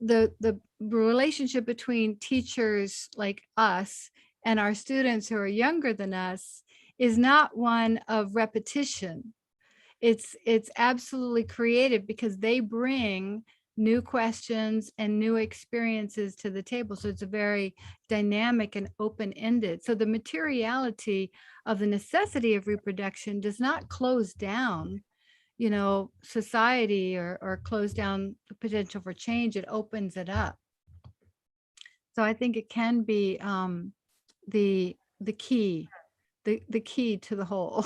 Speaker 3: the relationship between teachers like us and our students who are younger than us is not one of repetition. It's absolutely creative, because they bring new questions and new experiences to the table. So it's a very dynamic and open-ended. So the materiality of the necessity of reproduction does not close down, you know, society or close down the potential for change. It opens it up. So I think it can be the key to the whole.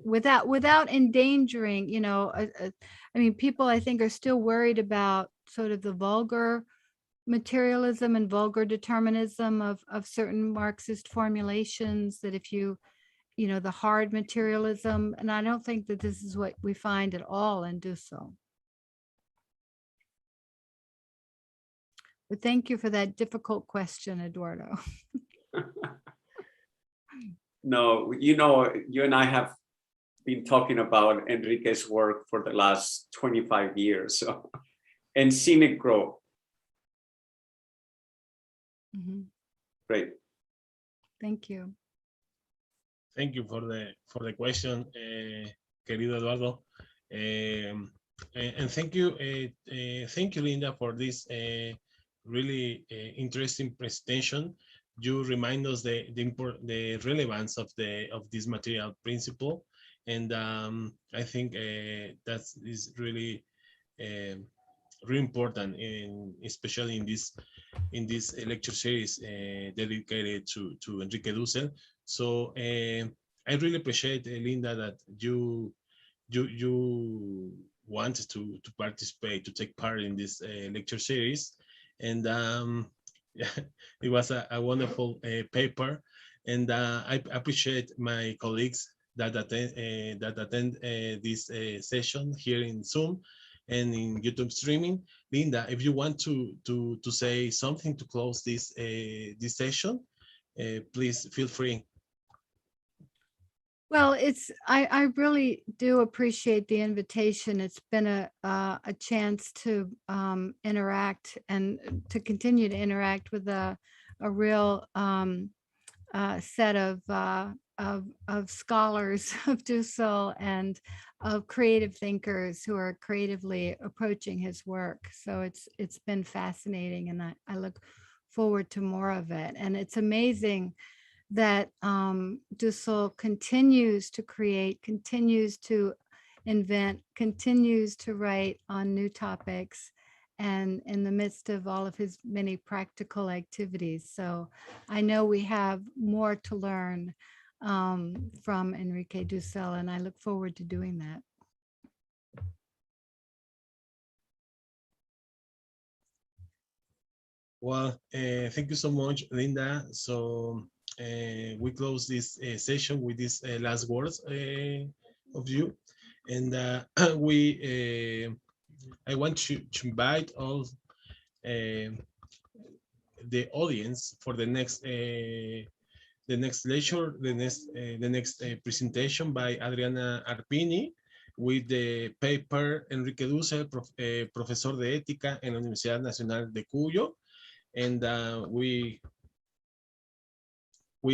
Speaker 3: Without endangering, you know, I mean, people I think are still worried about sort of the vulgar materialism and vulgar determinism of certain Marxist formulations, that if you know, the hard materialism, and I don't think that this is what we find at all in Dussel. But thank you for that difficult question, Eduardo.
Speaker 4: No, you know, you and I have been talking about Enrique's work for the last 25 years, so, and seen it grow.
Speaker 3: Mm-hmm.
Speaker 4: Great.
Speaker 3: Thank you.
Speaker 2: Thank you for the question, querido Eduardo, and thank you, Linda, for this really interesting presentation. You remind us the relevance of this material principle, and I think that is really really important, especially in this lecture series dedicated to Enrique Dussel. So I really appreciate, Linda, that you wanted to participate, to take part in this lecture series, and it was a wonderful paper, and I appreciate my colleagues that attend this session here in Zoom and in YouTube streaming. Linda, if you want to say something to close this session, please feel free.
Speaker 3: Well, I really do appreciate the invitation. It's been a chance to interact and to continue to interact with a real set of scholars of Dussel and of creative thinkers who are creatively approaching his work. So it's been fascinating, and I look forward to more of it. And it's amazing that Dussel continues to create, continues to invent, continues to write on new topics, and in the midst of all of his many practical activities. So I know we have more to learn from Enrique Dussel, and I look forward to doing that.
Speaker 2: Well, thank you so much, Linda. So we close this session with these last words of you, and I want to invite all the audience for the next lecture, the next presentation by Adriana Arpini with the paper Enrique Dussel, profesor de ética en la Universidad Nacional de Cuyo, and we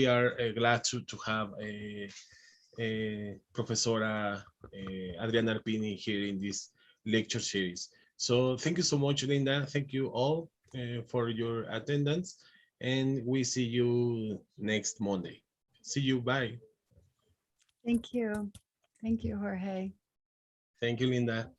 Speaker 2: are glad to have Professora Adriana Arpini here in this lecture series. So thank you so much, Linda. Thank you all for your attendance, and we see you next Monday. See you. Bye.
Speaker 3: Thank you. Thank you, Jorge.
Speaker 2: Thank you, Linda.